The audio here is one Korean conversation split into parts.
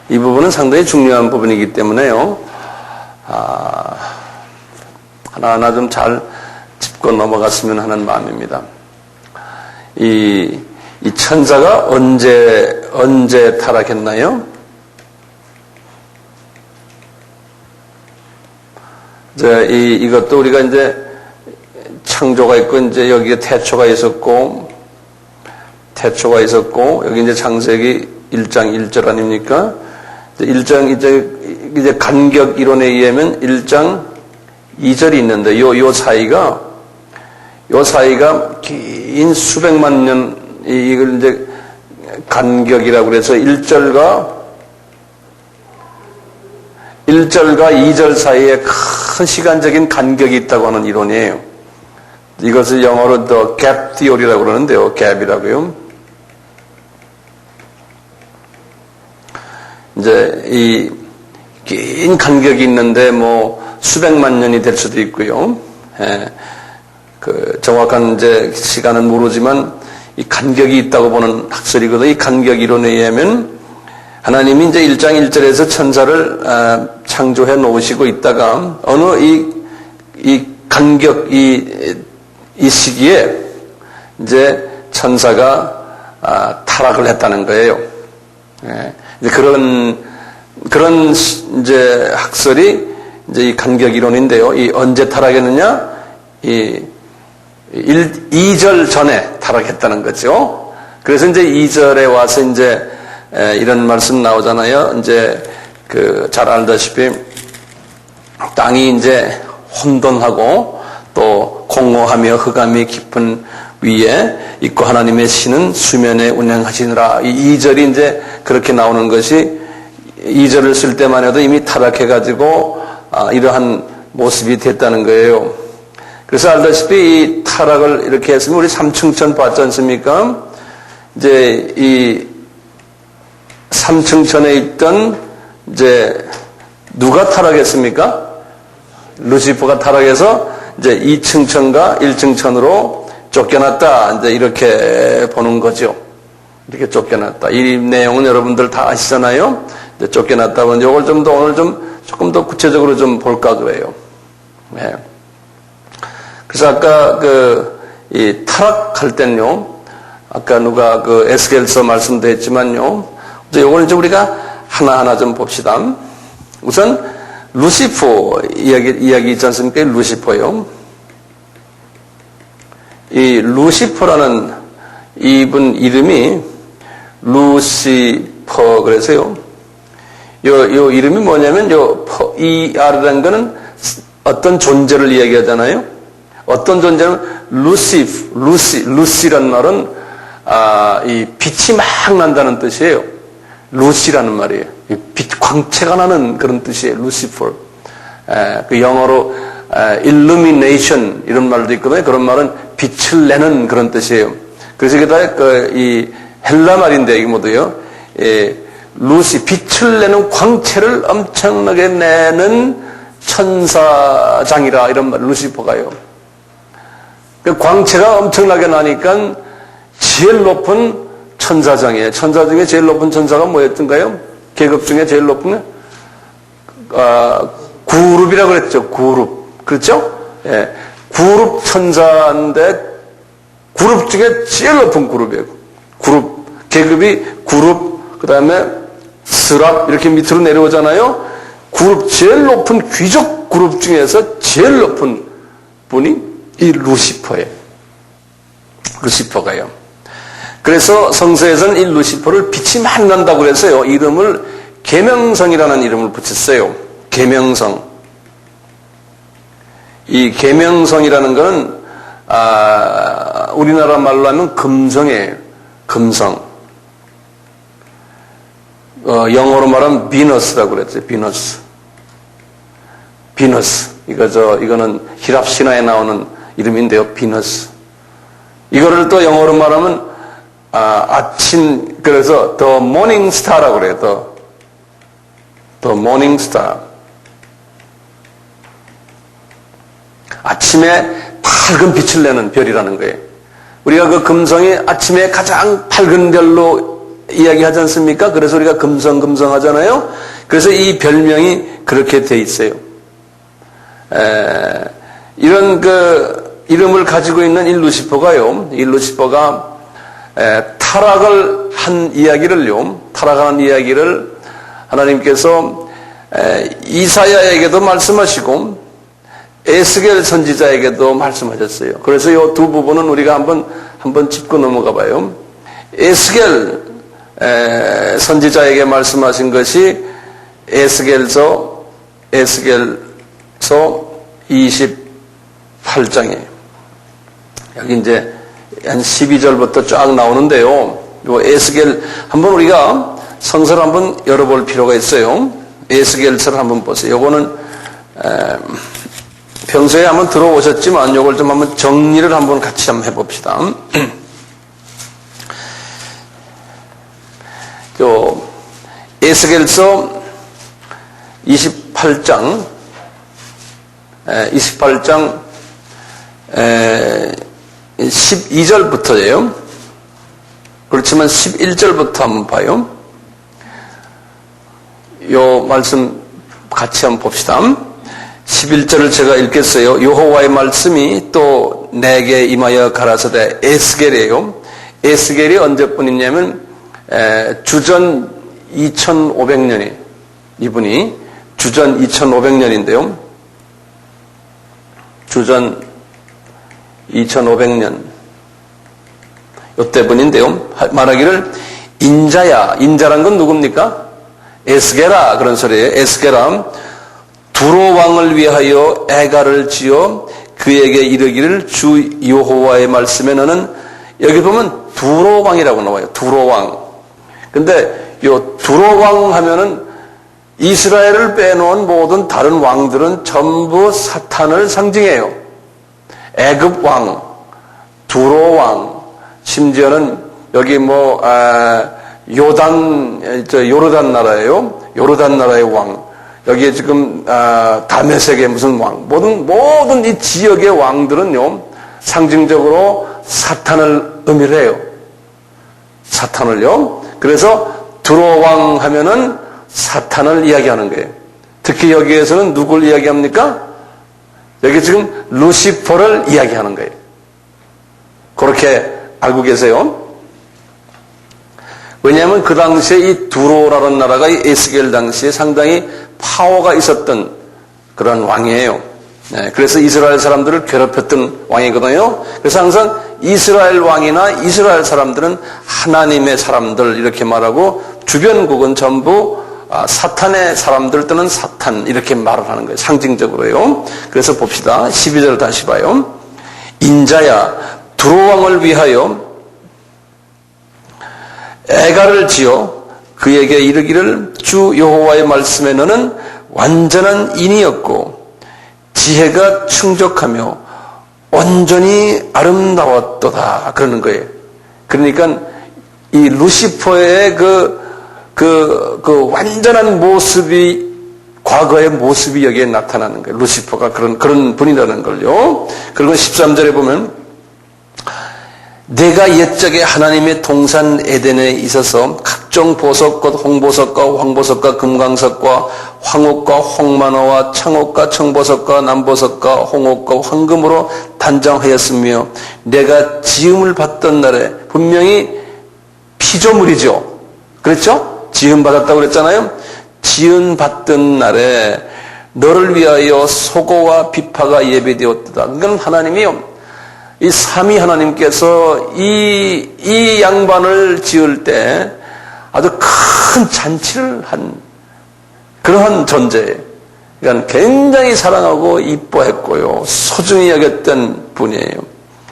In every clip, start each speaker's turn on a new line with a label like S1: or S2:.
S1: 이 부분은 상당히 중요한 부분이기 때문에요. 하나하나 좀 잘 짚고 넘어갔으면 하는 마음입니다. 이 천사가 언제 타락했나요? 이것도 우리가 이제 창조가 있고, 이제 여기에 태초가 있었고, 여기 이제 창세기 1장 1절 아닙니까? 1장 이제 간격 이론에 의하면 1장 2절이 있는데, 요 사이가 긴 수백만 년, 이걸 이제 간격이라고 그래서 1절과 2절 사이에 큰 시간적인 간격이 있다고 하는 이론이에요. 이것을 영어로 the gap theory라고 그러는데요. gap이라고요. 이제 이 긴 간격이 있는데 수백만 년이 될 수도 있고요. 정확한 이제 시간은 모르지만 이 간격이 있다고 보는 학설이거든요. 이 간격 이론에 의하면 하나님이 이제 1장 1절에서 천사를 창조해 놓으시고 있다가 어느 이 간격 이 시기에 이제 천사가 타락을 했다는 거예요. 이제 그런 이제 학설이 이제 이 간격 이론인데요. 이 언제 타락했느냐? 2절 전에 타락했다는 거죠. 그래서 이제 2절에 와서 이제 이런 말씀 나오잖아요. 이제 잘 알다시피 땅이 이제 혼돈하고 또 공허하며 흑암이 깊은 위에 있고 하나님의 신은 수면에 운행하시느라. 이 2절이 이제 그렇게 나오는 것이 2절을 쓸 때만 해도 이미 타락해가지고 이러한 모습이 됐다는 거예요. 그래서 알다시피 이 타락을 이렇게 했으면 우리 삼층천 봤지 않습니까? 이제 이 삼층천에 있던 이제 누가 타락했습니까? 루시퍼가 타락해서 이제 2층천과 1층천으로 쫓겨났다. 이제 이렇게 보는 거죠. 이렇게 쫓겨났다. 이 내용은 여러분들 다 아시잖아요. 이제 쫓겨났다고 이제 이걸 좀 더 오늘 조금 더 구체적으로 좀 볼까 그래요. 네. 그래서 아까 이 타락할 때는요. 아까 누가 에스겔서 말씀도 했지만요. 이제 요걸 이제 우리가 하나하나 좀 봅시다. 우선 루시퍼 이야기 있지 않습니까? 루시퍼요. 이 루시퍼라는 이분 이름이 루시퍼 그래서요. 요 이름이 뭐냐면 ER이라는 거는 어떤 존재를 이야기하잖아요. 어떤 존재는 루시란 말은 이 빛이 막 난다는 뜻이에요. 루시라는 말이에요. 빛 광채가 나는 그런 뜻이에요. 루시퍼. 영어로 illumination 이런 말도 있거든요. 그런 말은 빛을 내는 그런 뜻이에요. 그래서 게다가 이 헬라 말인데 이게 뭐도요? 루시 빛을 내는 광채를 엄청나게 내는 천사장이라 이런 말 루시퍼가요. 그 광채가 엄청나게 나니까 제일 높은 천사장이에요. 천사 중에 제일 높은 천사가 뭐였던가요? 계급 중에 제일 높은 구룹이라고 그랬죠. 구룹. 그렇죠? 예. 구룹 천사인데 구룹 중에 제일 높은 그룹이에요. 그룹. 계급이 그룹, 그 다음에 스랍 이렇게 밑으로 내려오잖아요. 그룹 제일 높은 귀족 그룹 중에서 제일 높은 분이 이 루시퍼예요. 루시퍼가요. 그래서 성서에서는 이 루시퍼를 빛이 많이 난다고 그래서요. 이름을 계명성이라는 이름을 붙였어요. 계명성. 이 계명성이라는 것은 우리나라 말로 하면 금성이에요. 금성. 영어로 말하면 비너스라고 그랬죠. 비너스. 비너스. 이거는 히랍 신화에 나오는 이름인데요. 비너스. 이거를 또 영어로 말하면 아침, 그래서 the morning star라고 그래요. the morning star. 아침에 밝은 빛을 내는 별이라는 거예요. 우리가 그 금성이 아침에 가장 밝은 별로 이야기하지 않습니까? 그래서 우리가 금성금성 하잖아요. 그래서 이 별명이 그렇게 돼 있어요. 이런 이름을 가지고 있는 이 루시퍼가요. 이 루시퍼가 타락을 한 이야기를요. 타락하는 이야기를 하나님께서 이사야에게도 말씀하시고 에스겔 선지자에게도 말씀하셨어요. 그래서 이 두 부분은 우리가 한번 짚고 넘어가 봐요. 에스겔 선지자에게 말씀하신 것이 에스겔서 28장이에요. 여기 이제 한 12절부터 쫙 나오는데요. 요 에스겔 한번 우리가 성서를 한번 열어볼 필요가 있어요. 에스겔서를 한번 보세요. 요거는 평소에 한번 들어오셨지만 요걸 좀 한번 정리를 한번 같이 한번 해봅시다. 요 에스겔서 28장 12절부터예요. 그렇지만 11절부터 한번 봐요. 요 말씀 같이 한번 봅시다. 11절을 제가 읽겠어요. 여호와의 말씀이 또 내게 임하여 가라사대. 에스겔이에요. 에스겔이 언제뿐이냐면 주전 2500년이 이분이 주전 2500년인데요. 주전 2500년 요때분인데요. 말하기를 인자야. 인자란 건 누굽니까? 에스겔아 그런 소리예요. 에스겔아 두로 왕을 위하여 애가를 지어 그에게 이르기를 주 여호와의 말씀에 너는 여기 보면 두로 왕이라고 나와요. 두로 왕. 근데 요 두로 왕 하면은 이스라엘을 빼놓은 모든 다른 왕들은 전부 사탄을 상징해요. 애굽 왕, 두로 왕, 심지어는 여기 요르단 나라예요. 요르단 나라의 왕. 여기에 지금 다메섹의 무슨 왕. 모든 이 지역의 왕들은요. 상징적으로 사탄을 의미를 해요. 사탄을요. 그래서 두로 왕 하면은 사탄을 이야기하는 거예요. 특히 여기에서는 누굴 이야기합니까? 여기 지금 루시퍼를 이야기하는 거예요. 그렇게 알고 계세요? 왜냐하면 그 당시에 이 두로라는 나라가 이 에스겔 당시에 상당히 파워가 있었던 그런 왕이에요. 네, 그래서 이스라엘 사람들을 괴롭혔던 왕이거든요. 그래서 항상 이스라엘 왕이나 이스라엘 사람들은 하나님의 사람들 이렇게 말하고 주변국은 전부 사탄의 사람들 또는 사탄 이렇게 말을 하는 거예요. 상징적으로요. 그래서 봅시다. 12절 다시 봐요. 인자야 두로 왕을 위하여 애가를 지어 그에게 이르기를 주 여호와의 말씀에 너는 완전한 인이었고 지혜가 충족하며 온전히 아름다웠도다 그러는 거예요. 그러니까 이 루시퍼의 그 완전한 모습이 과거의 모습이 여기에 나타나는 거예요. 루시퍼가 그런 분이라는 걸요. 그리고 13절에 보면 내가 옛적에 하나님의 동산 에덴에 있어서 각종 보석과 홍보석과 황보석과 금강석과 황옥과 홍만호와 창옥과 청보석과 남보석과 홍옥과 황금으로 단장하였으며 내가 지음을 받던 날에 분명히 피조물이죠. 그렇죠? 지음 받았다고 그랬잖아요. 지음 받던 날에 너를 위하여 소고와 비파가 예배되었다. 그건 하나님이요. 이 삼위 하나님께서 이 양반을 지을 때 아주 큰 잔치를 한 그러한 존재예요. 그러니까 굉장히 사랑하고 이뻐했고요. 소중히 여겼던 분이에요.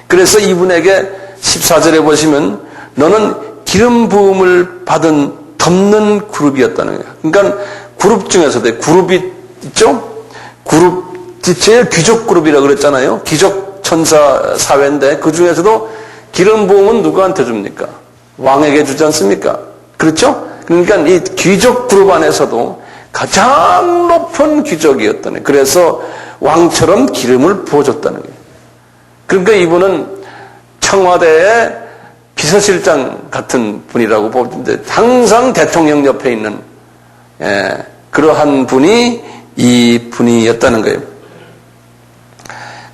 S1: 그래서 이분에게 14절에 보시면 너는 기름 부음을 받은 덮는 그룹이었다는 거예요. 그러니까 그룹 중에서도 그룹이 있죠? 그룹, 제일 귀족 그룹이라고 그랬잖아요. 귀족 천사 사회인데 그 중에서도 기름 부음은 누구한테 줍니까? 왕에게 주지 않습니까? 그렇죠? 그러니까 이 귀족 그룹 안에서도 가장 높은 귀족이었다는 거예요. 그래서 왕처럼 기름을 부어줬다는 거예요. 그러니까 이분은 청와대에 비서실장 같은 분이라고 보는데 항상 대통령 옆에 있는 그러한 분이 이 분이었다는 거예요.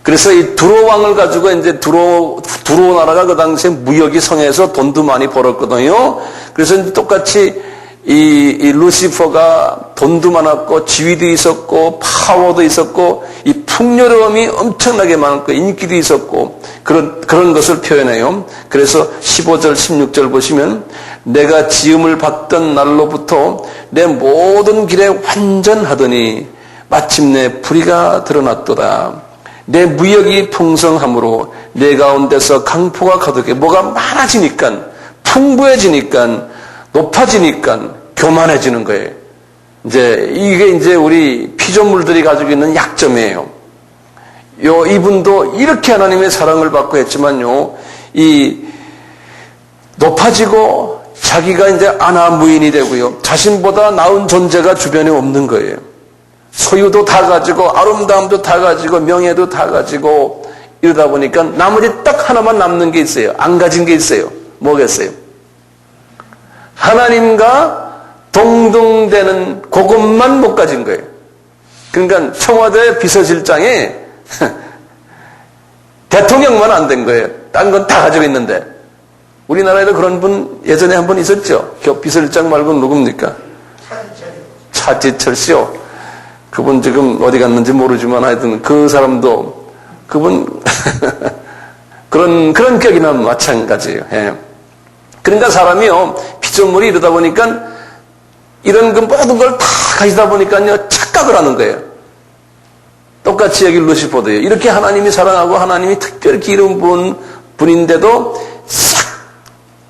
S1: 그래서 이 두로 왕을 가지고 이제 두로 나라가 그 당시에 무역이 성해서 돈도 많이 벌었거든요. 그래서 이제 똑같이 이 루시퍼가 돈도 많았고 지위도 있었고 파워도 있었고 이 풍요로움이 엄청나게 많았고 인기도 있었고 그런 것을 표현해요. 그래서 15절 16절 보시면 내가 지음을 받던 날로부터 내 모든 길에 완전하더니 마침내 불의가 드러났도다. 내 무역이 풍성함으로 내 가운데서 강포가 가득해. 뭐가 많아지니까 풍부해지니까 높아지니까 교만해지는 거예요. 이게 이제 우리 피조물들이 가지고 있는 약점이에요. 이분도 이렇게 하나님의 사랑을 받고 했지만요, 높아지고 자기가 이제 아나무인이 되고요, 자신보다 나은 존재가 주변에 없는 거예요. 소유도 다 가지고, 아름다움도 다 가지고, 명예도 다 가지고, 이러다 보니까 나머지 딱 하나만 남는 게 있어요. 안 가진 게 있어요. 뭐겠어요? 하나님과 동등되는 그것만 못 가진 거예요. 그러니까 청와대 비서실장이 대통령만 안 된 거예요. 딴 건 다 가지고 있는데. 우리나라에도 그런 분 예전에 한 분 있었죠. 비서실장 말고 누굽니까? 차지철 씨요. 그분 지금 어디 갔는지 모르지만 하여튼 그 사람도 그분 그런 격이나 마찬가지예요. 예. 그러니까 사람이요, 피조물이 이러다 보니까 이런 그 모든 걸 다 가지다 보니까요, 착각을 하는 거예요. 똑같이 여기 루시퍼도요. 이렇게 하나님이 사랑하고 하나님이 특별히 기름 부은 분인데도 싹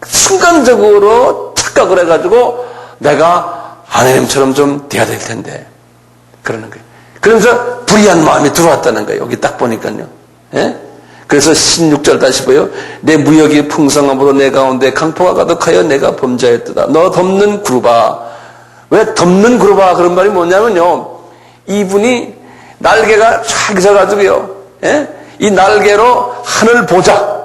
S1: 순간적으로 착각을 해가지고 내가 하나님처럼 좀 돼야 될 텐데 그러는 거예요. 그러면서 불의한 마음이 들어왔다는 거예요. 여기 딱 보니까요. 예? 그래서 16절 다시 보여. 내 무역이 풍성함으로 내 가운데 강포가 가득하여 내가 범죄했도다. 너 덮는 구루바. 왜 덮는 구루바 그런 말이 뭐냐면요, 이분이 날개가 쫙 있어가지고요, 예? 이 날개로 하늘 보자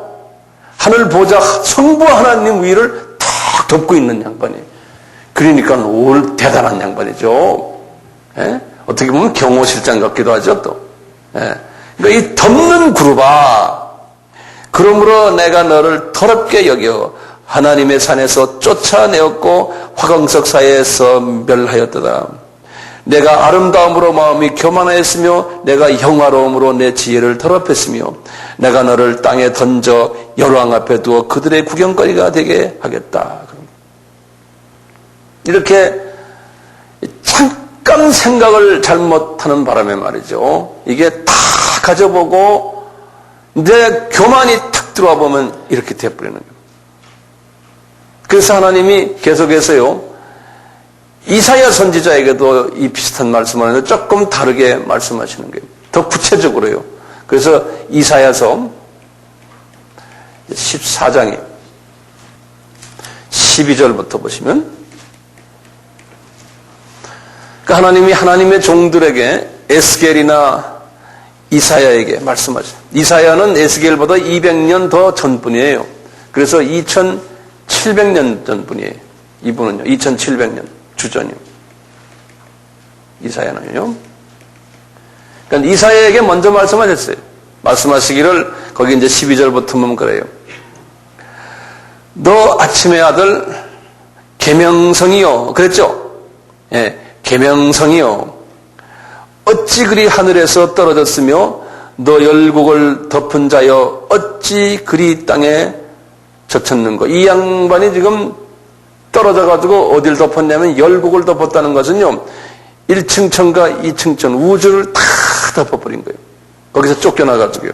S1: 성부 하나님 위를 탁 덮고 있는 양반이에요. 그러니까 올 대단한 양반이죠. 예? 어떻게 보면 경호실장 같기도 하죠, 또. 예. 그러니까 이 덮는 구루바. 그러므로 내가 너를 더럽게 여겨 하나님의 산에서 쫓아내었고 화광석 사이에서 멸하였도다. 내가 아름다움으로 마음이 교만하였으며 내가 영화로움으로 내 지혜를 더럽혔으며 내가 너를 땅에 던져 열왕 앞에 두어 그들의 구경거리가 되게 하겠다. 이렇게 잠깐 생각을 잘못하는 바람에 말이죠, 이게 다 가져보고 내 교만이 탁 들어와 보면 이렇게 돼버리는 거예요. 그래서 하나님이 계속해서요, 이사야 선지자에게도 이 비슷한 말씀을 하는데 조금 다르게 말씀하시는 거예요. 더 구체적으로요. 그래서 이사야서 14장에 12절부터 보시면, 그러니까 하나님이 하나님의 종들에게 에스겔이나 이사야에게 말씀하죠. 이사야는 에스겔보다 200년 더 전분이에요. 그래서 2700년 전분이에요. 이분은요, 2700년 주전이요. 이사야는요. 그러니까 이사야에게 먼저 말씀하셨어요. 말씀하시기를, 거기 이제 12절부터 보면 그래요. 너 아침의 아들 계명성이요. 그랬죠? 예, 계명성이요. 어찌 그리 하늘에서 떨어졌으며 너 열국을 덮은 자여 어찌 그리 땅에 젖혔는고. 이 양반이 지금 떨어져가지고 어딜 덮었냐면 열국을 덮었다는 것은요, 1층 천과 2층 천, 우주를 다 덮어버린 거예요. 거기서 쫓겨나가지고요.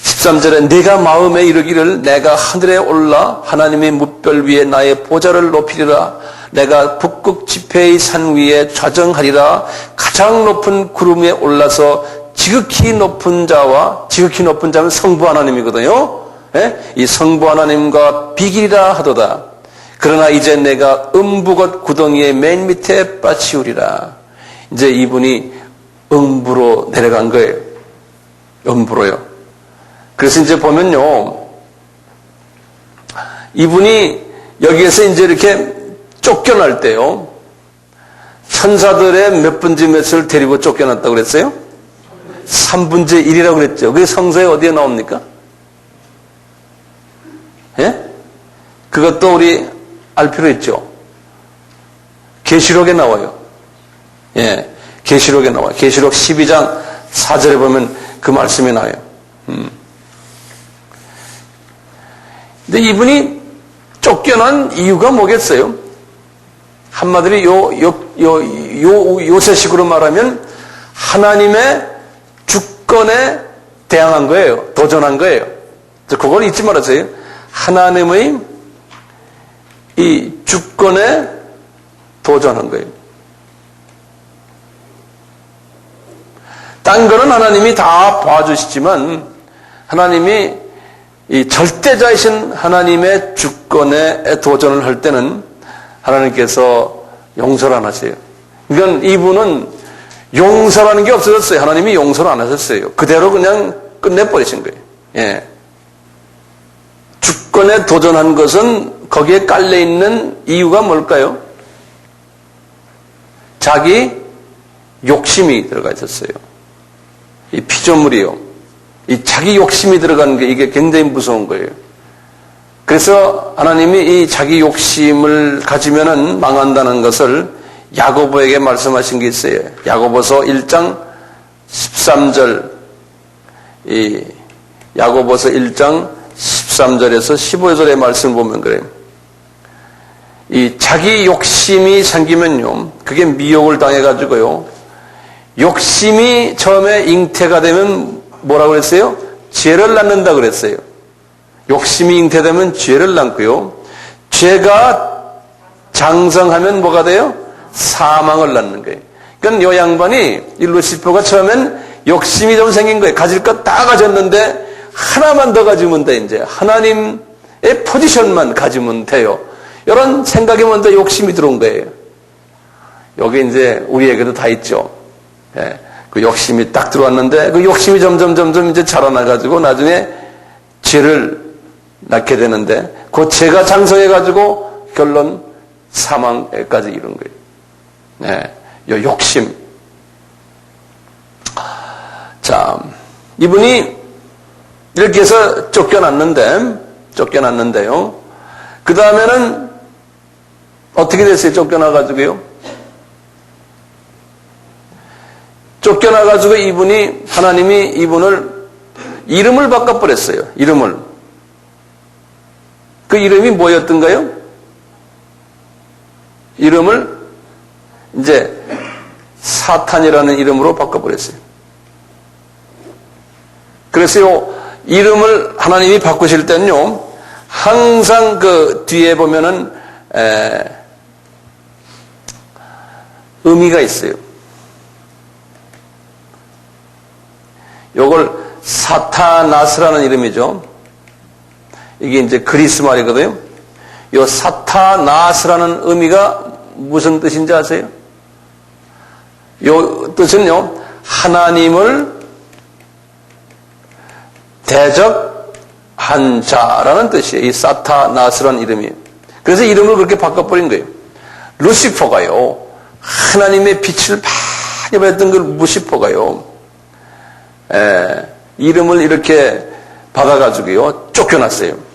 S1: 13절에 네가 마음에 이르기를 내가 하늘에 올라 하나님의 뭇별 위에 나의 보좌를 높이리라. 내가 북극 지폐의 산 위에 좌정하리라. 가장 높은 구름 위에 올라서 지극히 높은 자와, 지극히 높은 자는 성부 하나님이거든요. 예? 이 성부 하나님과 비기리라 하도다. 그러나 이제 내가 음부것 구덩이의 맨 밑에 빠치우리라. 이제 이분이 음부로 내려간 거예요. 음부로요. 그래서 이제 보면요, 이분이 여기에서 이제 이렇게 쫓겨날 때요, 천사들의 몇 분지 몇을 데리고 쫓겨났다고 그랬어요? 3분의 1이라고 그랬죠. 그게 성서에 어디에 나옵니까? 예? 그것도 우리 알 필요 있죠. 계시록에 나와요. 예, 계시록에 나와요. 계시록 12장 4절에 보면 그 말씀이 나와요. 근데 이분이 쫓겨난 이유가 뭐겠어요? 한마디로 요새식으로 말하면 하나님의 주권에 대항한 거예요. 도전한 거예요. 그걸 잊지 말아세요. 하나님의 이 주권에 도전한 거예요. 딴 거는 하나님이 다 봐주시지만 하나님이 이 절대자이신 하나님의 주권에 도전을 할 때는 하나님께서 용서를 안 하세요. 그러니까 이분은 용서라는 게 없어졌어요. 하나님이 용서를 안 하셨어요. 그대로 그냥 끝내버리신 거예요. 예. 주권에 도전한 것은 거기에 깔려있는 이유가 뭘까요? 자기 욕심이 들어가 있었어요. 이 피조물이요. 이 자기 욕심이 들어가는 게 이게 굉장히 무서운 거예요. 그래서 하나님이 이 자기 욕심을 가지면은 망한다는 것을 야고보에게 말씀하신 게 있어요. 야고보서 1장 13절, 이 야고보서 1장 13절에서 15절의 말씀을 보면 그래요. 이 자기 욕심이 생기면요, 그게 미혹을 당해가지고요, 욕심이 처음에 잉태가 되면 뭐라고 그랬어요? 죄를 낳는다 그랬어요. 욕심이 잉태되면 죄를 낳고요, 죄가 장성하면 뭐가 돼요? 사망을 낳는 거예요. 그러니까 이 양반이, 이 루시퍼가 처음엔 욕심이 좀 생긴 거예요. 가질 것 다 가졌는데 하나만 더 가지면 돼. 이제 하나님의 포지션만 가지면 돼요. 이런 생각이 먼저 욕심이 들어온 거예요. 여기 이제 우리에게도 다 있죠. 예, 그 욕심이 딱 들어왔는데 그 욕심이 점점 이제 자라나가지고 나중에 죄를 낳게 되는데 그 죄가 장성해가지고 결론 사망까지 이른 거예요. 예, 이 욕심. 자, 이분이 이렇게 해서 쫓겨났는데요. 그 다음에는 어떻게 됐어요? 쫓겨나가지고요. 쫓겨나가지고 이분이, 하나님이 이분을 이름을 바꿔버렸어요. 이름을. 그 이름이 뭐였던가요? 이름을 이제 사탄이라는 이름으로 바꿔버렸어요. 그래서 요 이름을 하나님이 바꾸실 때는요, 항상 그 뒤에 보면은 의미가 있어요. 요걸 사타나스라는 이름이죠. 이게 이제 그리스 말이거든요. 요 사타나스라는 의미가 무슨 뜻인지 아세요? 요 뜻은요, 하나님을 대적한 자라는 뜻이에요. 이 사타나스라는 이름이. 그래서 이름을 그렇게 바꿔버린 거예요. 루시퍼가요, 하나님의 빛을 많이 받았던 그 루시퍼가요, 이름을 이렇게 받아가지고요, 쫓겨났어요.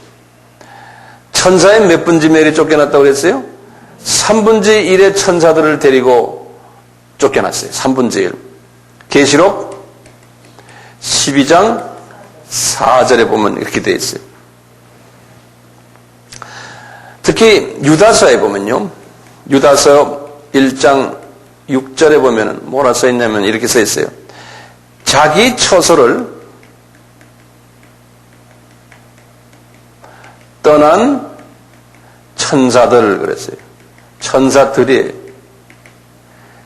S1: 천사의 몇 분지 몇이 쫓겨났다고 그랬어요? 3분의 1의 천사들을 데리고 쫓겨났어요. 3분의 1. 계시록 12장 4절에 보면 이렇게 되어 있어요. 특히 유다서에 보면요, 유다서 1장 6절에 보면 뭐라 써 있냐면 이렇게 써 있어요. 자기 처소를 떠난 천사들 그랬어요. 천사들이,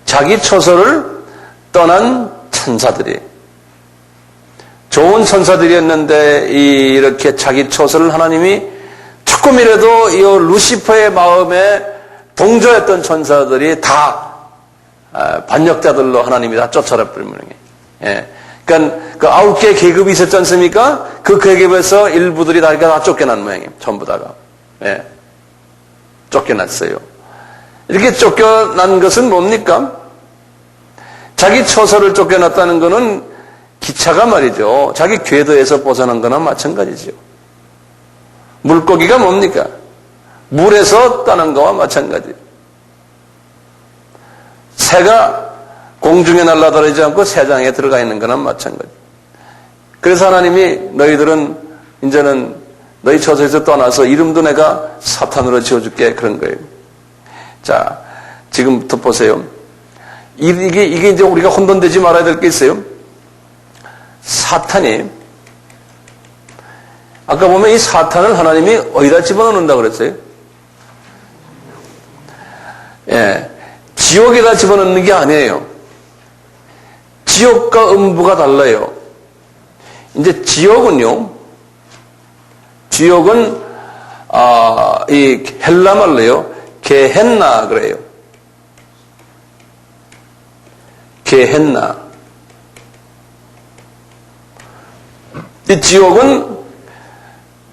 S1: 자기 처소를 떠난 천사들이, 좋은 천사들이었는데 이렇게 자기 처소를 하나님이 조금이라도 이 루시퍼의 마음에 동조했던 천사들이 다 반역자들로 하나님이 다 쫓아내버리는 거예요. 예. 그러니까 그 9개 계급이 있었지 않습니까? 그 계급에서 일부들이 다 쫓겨난 모양이에요. 전부 다가. 예. 쫓겨났어요. 이렇게 쫓겨난 것은 뭡니까? 자기 처소를 쫓겨났다는 것은 기차가 말이죠. 자기 궤도에서 벗어난 거나 마찬가지죠. 물고기가 뭡니까? 물에서 떠난 거와 마찬가지. 새가 공중에 날아다니지 않고 새장에 들어가 있는 거나 마찬가지. 그래서 하나님이 너희들은 이제는 너희 처소에서 떠나서 이름도 내가 사탄으로 지어줄게 그런 거예요. 자, 지금부터 보세요. 이게 이제 우리가 혼돈되지 말아야 될 게 있어요. 사탄이 아까 보면 이 사탄을 하나님이 어디다 집어넣는다고 그랬어요? 예, 지옥에다 집어넣는 게 아니에요. 지옥과 음부가 달라요. 이제 지옥은 이 헬라 말로요, 게헨나 그래요. 게헨나. 이 지옥은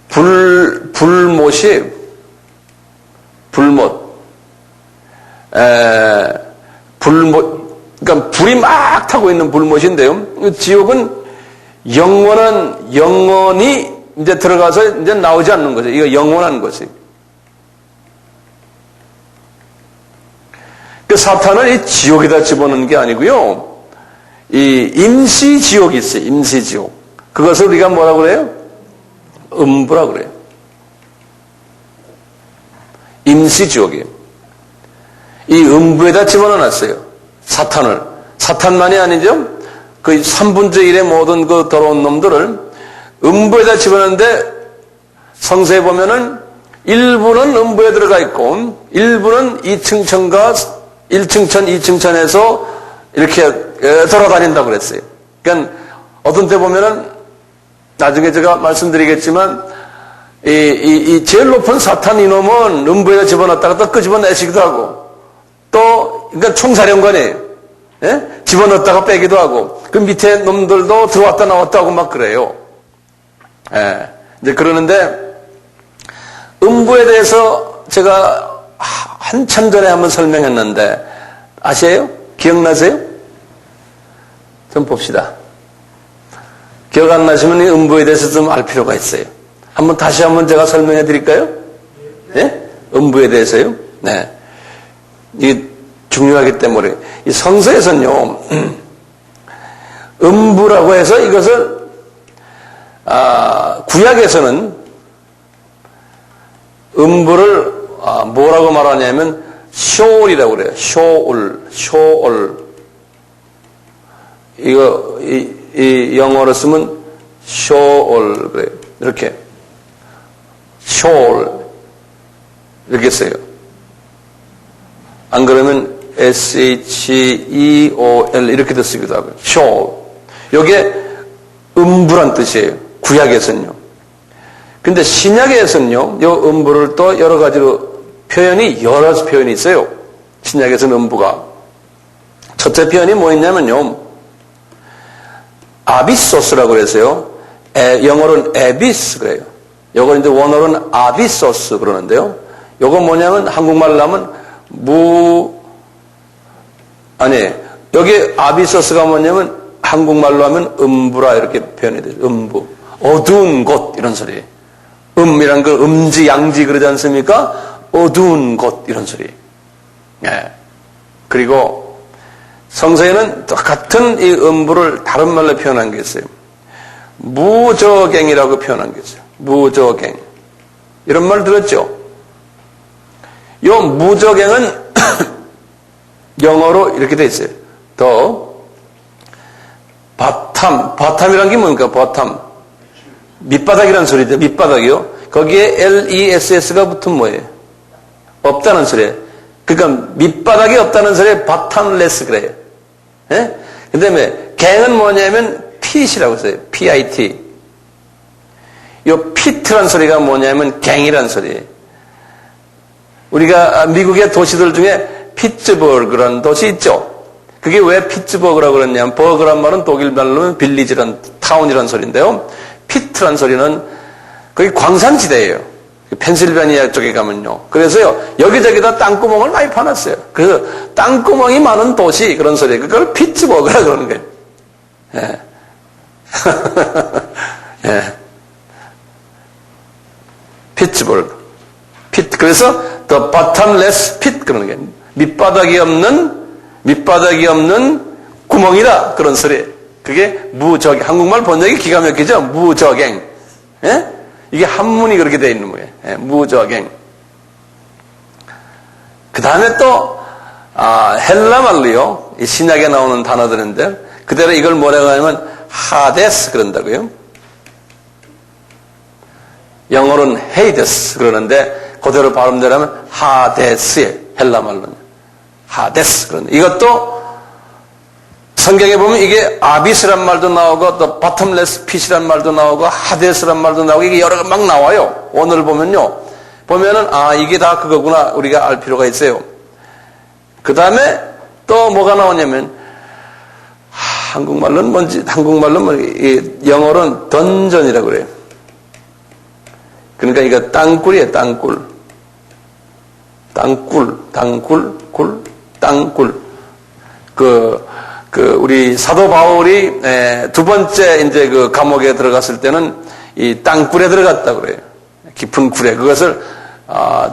S1: 불못이, 그러니까 불이 막 타고 있는 불못인데요. 지옥은 영원히 이제 들어가서 이제 나오지 않는 거죠. 이거 영원한 것이. 그 사탄을 이 지옥에다 집어넣는 게 아니고요. 이 임시지옥이 있어요. 임시지옥. 그것을 우리가 뭐라고 그래요? 음부라고 그래요. 임시지옥이에요. 이 음부에다 집어넣어놨어요. 사탄을. 사탄만이 아니죠. 그 3분의 1의 모든 그 더러운 놈들을 음부에다 집어넣는데 성서에 보면은 일부는 음부에 들어가 있고 일부는 2층천과 1층천, 2층천에서 이렇게 돌아다닌다고 그랬어요. 그러니까 어떤 때 보면은 나중에 제가 말씀드리겠지만 이 제일 높은 사탄 이놈은 음부에다 집어넣었다가 또 끄집어내시기도 하고 또 그러니까 총사령관이에요. 예? 집어넣었다가 빼기도 하고 그 밑에 놈들도 들어왔다 나왔다 하고 막 그래요. 예. 이제 그러는데 음부에 대해서 제가 한참 전에 한번 설명했는데 아세요? 기억나세요? 좀 봅시다. 기억 안 나시면 이 음부에 대해서 좀 알 필요가 있어요. 다시 한번 제가 설명해 드릴까요? 네? 음부에 대해서요? 네. 이게 중요하기 때문에 이 성서에서는요, 음부라고 해서 이것을 구약에서는 음부를 뭐라고 말하냐면 쇼올이라고 그래요. 쇼올. 이거 이 영어로 쓰면 쇼올 그래요. 이렇게 쇼올 이렇게 써요. 안 그러면 SHEOL 이렇게도 쓰기도 하고요. 쇼올. 이게 음부란 뜻이에요. 구약에서는요. 근데 신약에서는요, 이 음부를 또 여러 가지로 여러 표현이 있어요. 신약에서는 음부가. 첫째 표현이 뭐 있냐면요, 아비소스라고 그래서요. 영어로는 에비스 그래요. 요거 이제 원어로는 아비소스 그러는데요. 요거 뭐냐면 한국말로 하면 여기 아비소스가 뭐냐면 한국말로 하면 음부라 이렇게 표현이 돼요. 음부. 어두운 곳 이런 소리. 이란 거 음지 양지 그러지 않습니까? 어두운 곳 이런 소리. 예. 그리고 성서에는 똑같은 이 음부를 다른 말로 표현한 게 있어요. 무저갱이라고 표현한 게 있어요. 무저갱. 이런 말 들었죠? 이 무저갱은 영어로 이렇게 돼 있어요. 바탐이란 게 뭡니까? 바탐. 밑바닥이라는 소리죠. 밑바닥이요. 거기에 LESS가 붙으면 뭐예요? 없다는 소리예요. 그러니까 밑바닥이 없다는 소리에 바탐레스 그래요. 예? 그 다음에 갱은 뭐냐면 pit이라고 써요. PIT. 요 pit란 소리가 뭐냐면 갱이란 소리예요. 우리가 미국의 도시들 중에 피츠버그라는 도시 있죠? 그게 왜 피츠버그라고 그랬냐면 버그란 말은 독일 말로는 빌리지란 타운이란 소리인데요. 피트란 소리는 거기 광산지대예요. 펜실베니아 쪽에 가면요. 그래서요, 여기저기다 땅구멍을 많이 파놨어요. 그래서 땅구멍이 많은 도시, 그런 소리예요. 그걸 피츠버그라 그러는 거예요. 예. 예. 피츠버그. 그래서 the bottomless pit 그러는 거예요. 밑바닥이 없는 구멍이다. 그런 소리예요. 그게 무적행. 한국말 번역이 기가 막히죠? 무적행. 예? 이게 한문이 그렇게 되어 있는 거예요. 예, 무적행. 그 다음에 또, 헬라말로요. 이 신약에 나오는 단어들인데, 그대로 이걸 뭐라고 하냐면, 하데스 그런다고요. 영어로는 헤이데스 그러는데, 그대로 발음대로 하면 하데스예요. 헬라말로는. 하데스. 그런데 이것도 성경에 보면 이게 아비스란 말도 나오고 또 bottomless pit이란 말도 나오고 하데스란 말도 나오고 이게 여러 개 막 나와요. 오늘 보면요. 보면은 이게 다 그거구나 우리가 알 필요가 있어요. 그 다음에 또 뭐가 나오냐면 한국말로는 영어로는 던전이라고 그래요. 그러니까 이거 땅굴이에요. 땅굴. 우리 사도 바울이 두 번째 이제 그 감옥에 들어갔을 때는 이 땅굴에 들어갔다 그래요. 깊은 굴에. 그것을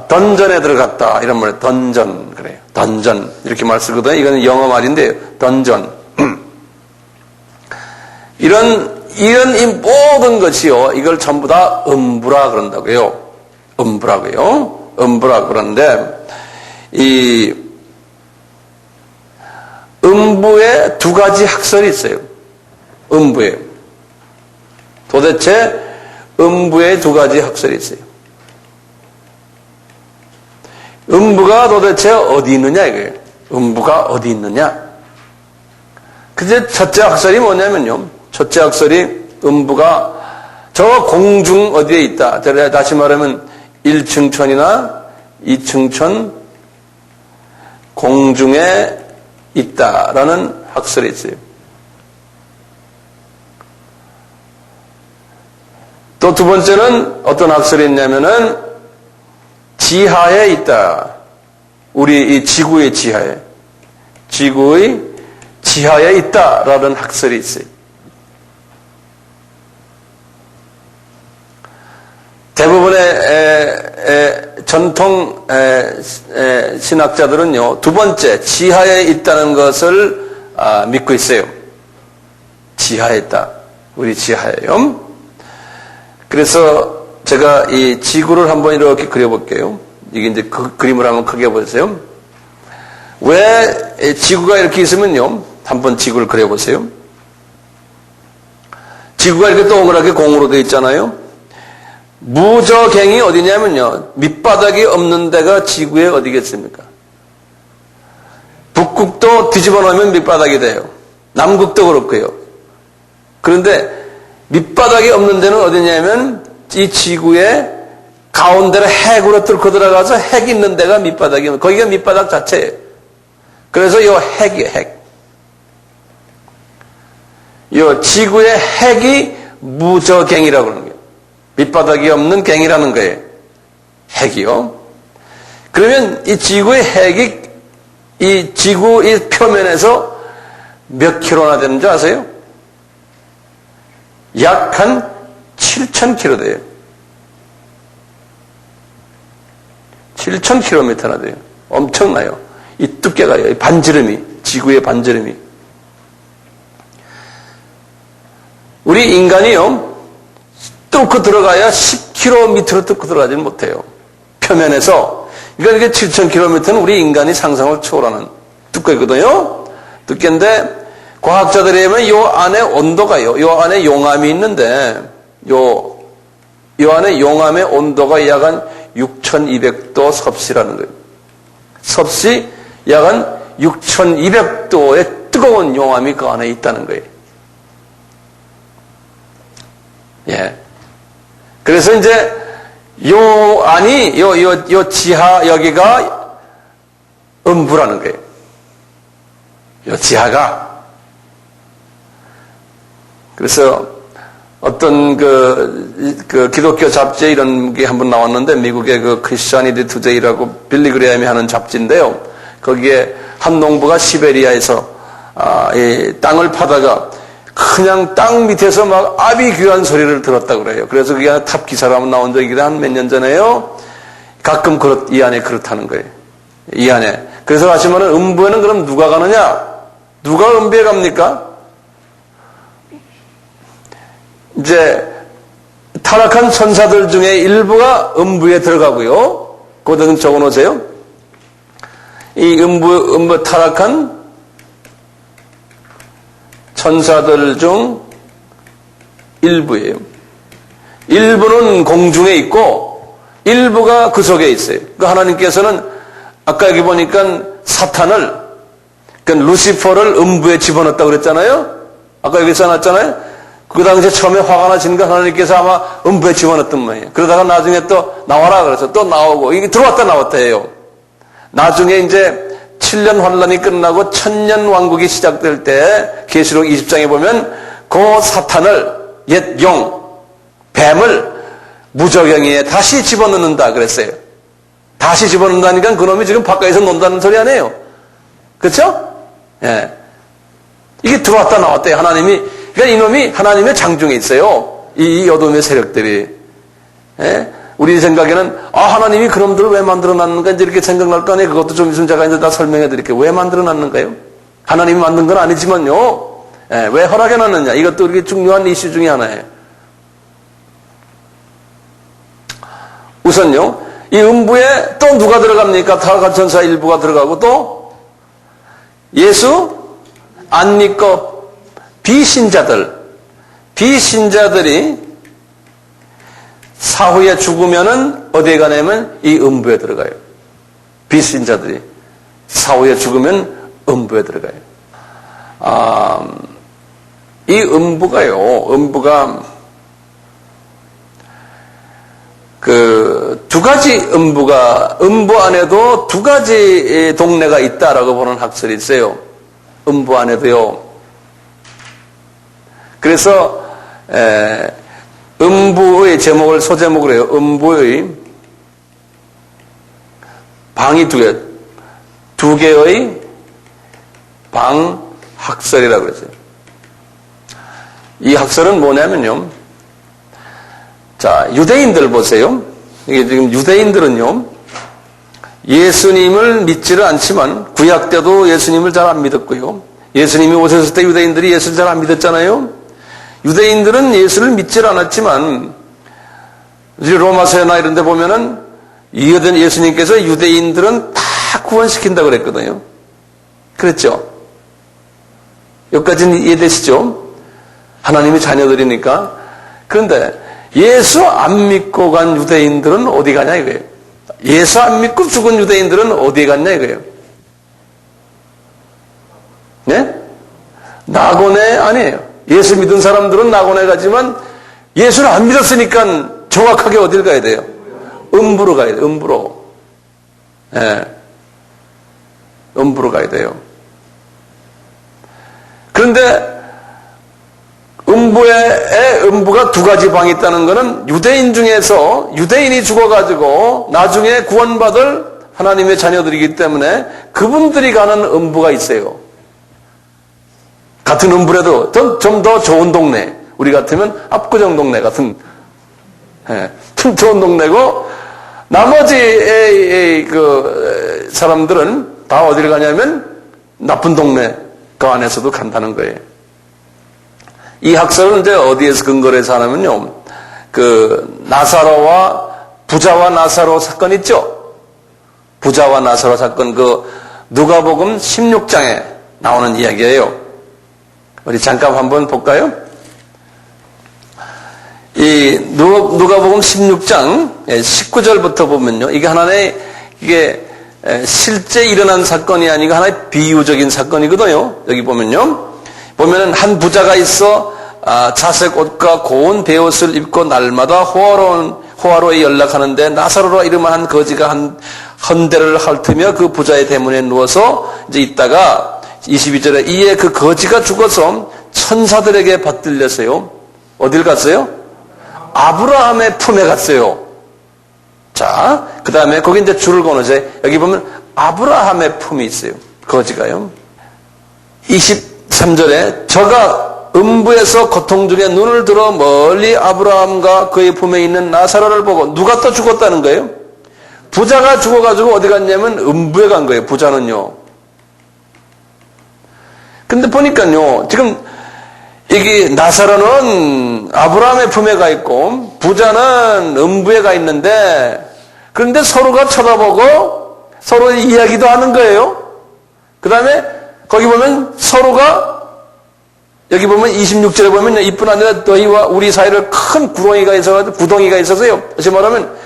S1: 던전에 들어갔다 이런 말이에요. 던전 그래요. 던전 이렇게 말 쓰거든요. 이거는 영어 말인데요. 던전. 이런 이 모든 것이요. 이걸 전부 다 음부라 그런다고요. 음부라 그러는데 이 음부에 두 가지 학설이 있어요. 음부에. 도대체 음부에 두 가지 학설이 있어요. 음부가 도대체 어디 있느냐 이거예요. 음부가 어디 있느냐. 그제 첫째 학설이 뭐냐면요. 첫째 학설이 음부가 저 공중 어디에 있다. 다시 말하면 1층천이나 2층천 공중에 있다라는 학설이 있어요. 또 두 번째는 어떤 학설이 있냐면은 지하에 있다. 우리 이 지구의 지하에 있다라는 학설이 있어요. 대부분의 전통 신학자들은요, 두 번째, 지하에 있다는 것을 믿고 있어요. 지하에 있다. 우리 지하에요. 그래서 제가 이 지구를 한번 이렇게 그려볼게요. 이게 이제 그 그림을 한번 크게 보세요. 왜 지구가 이렇게 있으면요, 한번 지구를 그려보세요. 지구가 이렇게 동그랗게 공으로 되어 있잖아요. 무저갱이 어디냐면요. 밑바닥이 없는 데가 지구에 어디겠습니까? 북극도 뒤집어 놓으면 밑바닥이 돼요. 남극도 그렇고요. 그런데 밑바닥이 없는 데는 어디냐면 이 지구의 가운데를 핵으로 뚫고 들어가서 핵 있는 데가 밑바닥이면 거기가 밑바닥 자체예요. 그래서 이 핵이에요. 핵. 이 지구의 핵이 무저갱이라고 그러는 거예요. 밑바닥이 없는 갱이라는 거예요. 핵이요. 그러면 이 지구의 핵이 이 지구 이 표면에서 몇 킬로나 되는 줄 아세요? 약 한 7,000킬로 돼요. 7,000킬로미터나 돼요. 엄청나요. 이 두께가, 이 반지름이, 지구의 반지름이. 우리 인간이요, 뚫고 들어가야 10km로 뚫고 들어가지는 못해요. 표면에서. 그러니까 이게 7,000km는 우리 인간이 상상을 초월하는 두께거든요. 두께인데, 과학자들에 의하면 요 안에 온도가요, 요 안에 용암이 있는데, 요 안에 용암의 온도가 약 한 6,200도 섭씨라는 거예요. 섭씨 약 한 6,200도의 뜨거운 용암이 그 안에 있다는 거예요. 예. 그래서 이제 요 안이 요 지하 여기가 음부라는 거예요. 요 지하가. 그래서 어떤 그 기독교 잡지에 이런 게 한번 나왔는데, 미국의 그 크리스천이티 투데이라고 빌리 그레함이 하는 잡지인데요. 거기에 한 농부가 시베리아에서 이 땅을 파다가 그냥 땅 밑에서 막 아비규환 소리를 들었다고 그래요. 그래서 그게 탑 기사로 한번 나온 적이 한 몇 년 전에요. 가끔 이 안에 그렇다는 거예요. 이 안에. 그래서 하시면은 음부에는 그럼 누가 가느냐? 누가 음부에 갑니까? 이제 타락한 천사들 중에 일부가 음부에 들어가고요. 그것은 적어 놓으세요. 이 음부 타락한 천사들 중 일부예요. 일부는 공중에 있고 일부가 그 속에 있어요. 그 하나님께서는 아까 여기 보니까 사탄을, 그 루시퍼를 음부에 집어넣었다고 그랬잖아요. 아까 여기 써놨잖아요. 그 당시에 처음에 화가 나시니까 하나님께서 아마 음부에 집어넣었던 모양이에요. 그러다가 나중에 또 나와라 그래서 또 나오고, 이게 들어왔다 나왔다 해요. 나중에 이제 7년 환란이 끝나고 1000년 왕국이 시작될 때 계시록 20장에 보면 그 사탄을, 옛 영, 뱀을 무저갱이에 다시 집어넣는다 그랬어요. 다시 집어넣는다니까 그놈이 지금 바깥에서 논다는 소리 아니에요. 그렇죠? 예. 이게 들어왔다 나왔대요. 하나님이. 그러니까 이놈이 하나님의 장중에 있어요. 이 어둠의 세력들이. 예? 우리 생각에는 하나님이 그놈들을 왜 만들어놨는가 이제 이렇게 생각날 거 아니에요. 그것도 좀 있으면 제가 이제 다 설명해 드릴게요. 왜 만들어놨는가요? 하나님이 만든 건 아니지만요. 예, 왜 허락해놨느냐. 이것도 이렇게 중요한 이슈 중에 하나예요. 우선요. 이 음부에 또 누가 들어갑니까? 타락한 천사 일부가 들어가고 또 예수 안 믿고 비신자들이 사후에 죽으면은 어디에 가냐면 이 음부에 들어가요. 비신자들이 사후에 죽으면 음부에 들어가요. 이 음부가 그 두 가지 음부 안에도 두 가지 동네가 있다라고 보는 학설이 있어요. 음부 안에도요. 그래서 음부의 제목을 소제목으로 해요. 음부의 방이 두 개의 방 학설이라고 그랬어요. 이 학설은 뭐냐면요. 자, 유대인들 보세요. 이게 지금 유대인들은요, 예수님을 믿지를 않지만, 구약 때도 예수님을 잘 안 믿었고요. 예수님이 오셨을 때 유대인들이 예수를 잘 안 믿었잖아요. 유대인들은 예수를 믿질 않았지만, 로마서나 이런 데 보면은, 예수님께서 유대인들은 다 구원시킨다고 그랬거든요. 그랬죠? 여기까지는 이해되시죠? 하나님의 자녀들이니까. 그런데, 예수 안 믿고 간 유대인들은 어디 가냐 이거예요. 예수 안 믿고 죽은 유대인들은 어디에 갔냐 이거예요. 네? 낙원에 아니에요. 예수 믿은 사람들은 낙원에 가지만 예수를 안 믿었으니까 정확하게 어딜 가야 돼요? 음부로 가야 돼요. 음부로. 네. 음부로 가야 돼요. 그런데 음부가 두 가지 방이 있다는 것은 유대인 중에서 유대인이 죽어가지고 나중에 구원받을 하나님의 자녀들이기 때문에 그분들이 가는 음부가 있어요. 같은 음부라도 좀 더 좋은 동네. 우리 같으면 압구정 동네 같은, 좀 좋은 동네고, 나머지 그 사람들은 다 어디를 가냐면 나쁜 동네 그 안에서도 간다는 거예요. 이 학설은 이제 어디에서 근거를 해서 하냐면요. 그 부자와 나사로 사건 있죠? 부자와 나사로 사건, 그 누가복음 16장에 나오는 이야기예요. 우리 잠깐 한번 볼까요? 이 누가복음 16장 19절부터 보면요. 이게 이게 실제 일어난 사건이 아니고 하나의 비유적인 사건이거든요. 여기 보면은 한 부자가 있어 자색 옷과 고운 베옷을 입고 날마다 호화로에 연락하는데 나사로라 이름한 거지가 한 헌대를 핥으며 그 부자의 대문에 누워서 이제 있다가 22절에 이에 그 거지가 죽어서 천사들에게 받들렸어요. 어딜 갔어요? 아브라함의 품에 갔어요. 자, 그 다음에 거기 이제 줄을 거놓으세요. 여기 보면 아브라함의 품이 있어요. 거지가요. 23절에 저가 음부에서 고통 중에 눈을 들어 멀리 아브라함과 그의 품에 있는 나사로를 보고 누가 또 죽었다는 거예요? 부자가 죽어가지고 어디 갔냐면 음부에 간 거예요. 부자는요. 근데 보니까요, 지금 이게 나사로는 아브라함의 품에 가 있고 부자는 음부에 가 있는데, 그런데 서로가 쳐다보고 서로 이야기도 하는 거예요. 그 다음에 거기 보면 서로가, 여기 보면 26절에 보면 이뿐 아니라 너희와 우리 사이를 큰 구덩이가 있어서요. 다시 말하면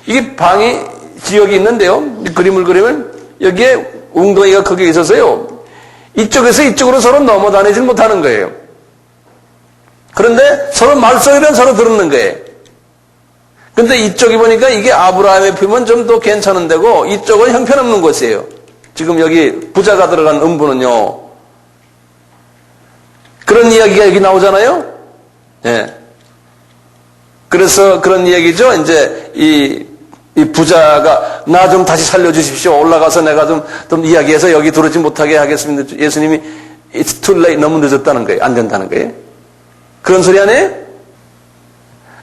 S1: 이게 방이 지역이 있는데요. 그림을 그리면 여기에 웅덩이가 크게 있어서요. 이쪽에서 이쪽으로 서로 넘어다니지 못하는 거예요. 그런데 서로 말소리는 서로 들었는 거예요. 근데 이쪽이 보니까 이게 아브라함의 품은 좀 더 괜찮은 데고 이쪽은 형편없는 곳이에요. 지금 여기 부자가 들어간 음부는요. 그런 이야기가 여기 나오잖아요. 예. 그래서 그런 이야기죠. 이제 이 부자가 나 좀 다시 살려주십시오. 올라가서 내가 좀 이야기해서 여기 들어오지 못하게 하겠습니다. 예수님이 It's too late. 너무 늦었다는 거예요. 안 된다는 거예요. 그런 소리 아니에요?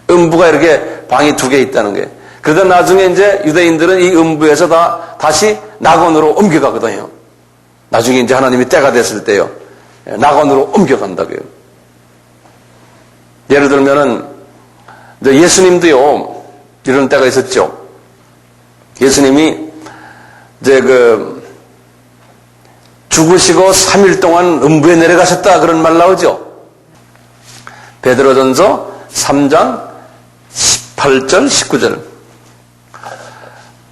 S1: 음부가 이렇게 방이 2개 있다는 거예요. 그러다 나중에 이제 유대인들은 이 음부에서 다시 낙원으로 옮겨가거든요. 나중에 이제 하나님이 때가 됐을 때요. 낙원으로 옮겨간다고요. 예를 들면은 예수님도요. 이런 때가 있었죠. 예수님이 이제 죽으시고 3일 동안 음부에 내려가셨다 그런 말 나오죠. 베드로전서 3장 18절 19절.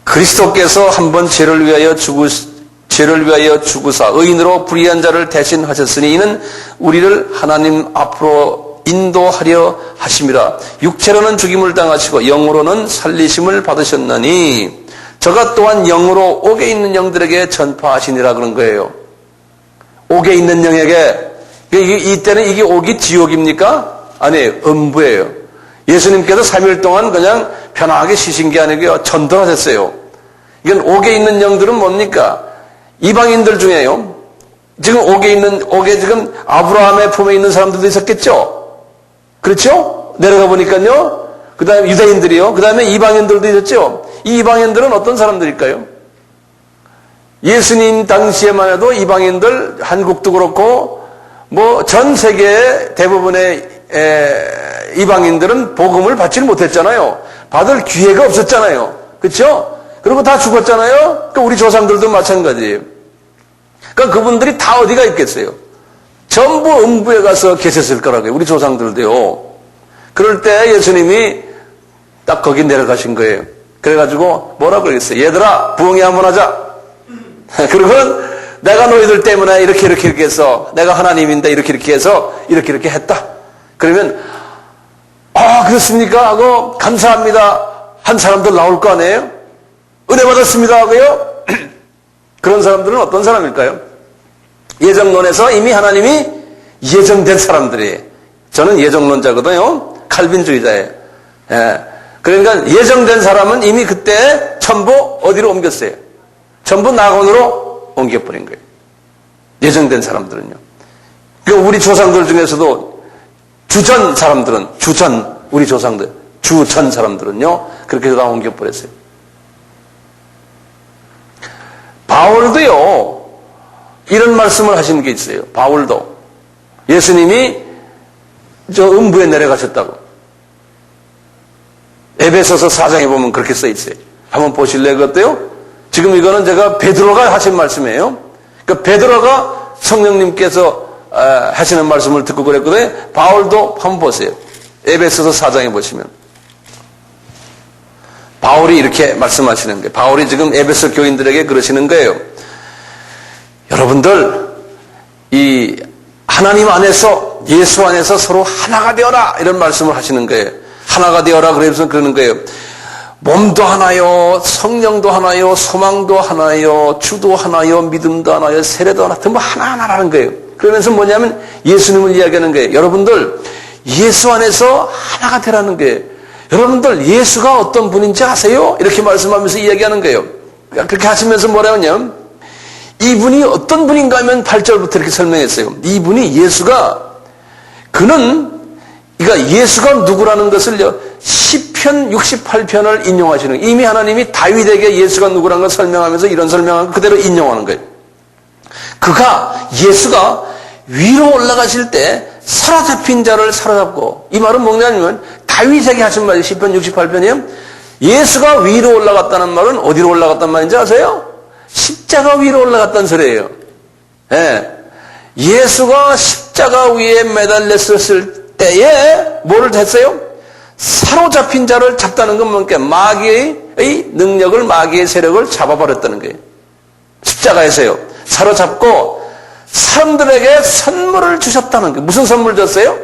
S1: 그리스도께서 한번 죄를 위하여 죽으사 의인으로 불의한 자를 대신하셨으니 이는 우리를 하나님 앞으로 인도하려 하심이라. 육체로는 죽임을 당하시고 영으로는 살리심을 받으셨나니 저가 또한 영으로 옥에 있는 영들에게 전파하시니라 그런 거예요. 옥에 있는 영에게. 이때는 이게 옥이 지옥입니까? 아니, 음부예요. 예수님께서 3일 동안 그냥 편하게 쉬신 게 아니고요. 전도하셨어요. 이건 옥에 있는 영들은 뭡니까? 이방인들 중에요. 지금 옥에 지금 아브라함의 품에 있는 사람들도 있었겠죠? 그렇죠? 내려가 보니까요. 그 다음에 유대인들이요. 그 다음에 이방인들도 있었죠? 이 이방인들은 어떤 사람들일까요? 예수님 당시에만 해도 이방인들, 한국도 그렇고, 전 세계 대부분의 이방인들은 복음을 받지 못했잖아요. 받을 기회가 없었잖아요. 그렇죠? 그리고 다 죽었잖아요. 그러니까 우리 조상들도 마찬가지예요. 그러니까 그분들이 다 어디가 있겠어요? 전부 음부에 가서 계셨을 거라고요. 우리 조상들도요. 그럴 때 예수님이 딱 거기 내려가신 거예요. 그래가지고 뭐라고 그랬어요? 얘들아, 부흥회 한번 하자. 그리고 내가 너희들 때문에 이렇게 해서 내가 하나님인데 이렇게 해서 이렇게 했다. 그러면 그렇습니까? 하고 감사합니다 한 사람들 나올 거 아니에요? 은혜 받았습니다 하고요. 그런 사람들은 어떤 사람일까요? 예정론에서 이미 하나님이 예정된 사람들이에요. 저는 예정론자거든요. 칼빈주의자예요. 예. 그러니까 예정된 사람은 이미 그때 전부 어디로 옮겼어요? 전부 낙원으로 옮겨버린 거예요. 예정된 사람들은요. 그러니까 우리 조상들 중에서도 우리 조상들, 주전 사람들은요, 그렇게 다 옮겨버렸어요. 바울도요, 이런 말씀을 하시는 게 있어요. 바울도. 예수님이 저 음부에 내려가셨다고. 에베소서 4장에 보면 그렇게 써 있어요. 한번 보실래요, 그것도요? 지금 이거는 제가 베드로가 하신 말씀이에요. 그러니까 베드로가 성령님께서 하시는 말씀을 듣고 그랬거든요. 바울도 한번 보세요. 에베소서 4장에 보시면. 바울이 이렇게 말씀하시는 거예요. 바울이 지금 에베소 교인들에게 그러시는 거예요. 여러분들, 이 하나님 안에서, 예수 안에서 서로 하나가 되어라! 이런 말씀을 하시는 거예요. 하나가 되어라 그래서 그러는 거예요. 몸도 하나요, 성령도 하나요, 소망도 하나요, 주도 하나요, 믿음도 하나요, 세례도 하나, 전부 하나하나라는 거예요. 그러면서 뭐냐면 예수님을 이야기하는 거예요. 여러분들, 예수 안에서 하나가 되라는 거예요. 여러분들 예수가 어떤 분인지 아세요? 이렇게 말씀하면서 이야기하는 거예요. 그렇게 하시면서 뭐라냐면 이분이 어떤 분인가 하면 8절부터 이렇게 설명했어요. 이분이 그는 그러니까 예수가 누구라는 것을요, 시편 68편을 인용하시는 거예요. 이미 하나님이 다윗에게 예수가 누구라는 걸 설명하면서 이런 설명을 그대로 인용하는 거예요. 예수가 위로 올라가실 때 사로잡힌 자를 사로잡고, 이 말은 뭐냐면 다윗에게 하신 말이 시편 68편이에요. 예수가 위로 올라갔다는 말은 어디로 올라갔단 말인지 아세요? 십자가 위로 올라갔다는 소리예요. 예. 예수가 십자가 위에 매달렸을 때에 뭐를 했어요? 사로잡힌 자를 잡다는 건 뭔가 마귀의 능력을, 마귀의 세력을 잡아버렸다는 거예요. 십자가에서요. 사로잡고 사람들에게 선물을 주셨다는 거예요. 무슨 선물 줬어요?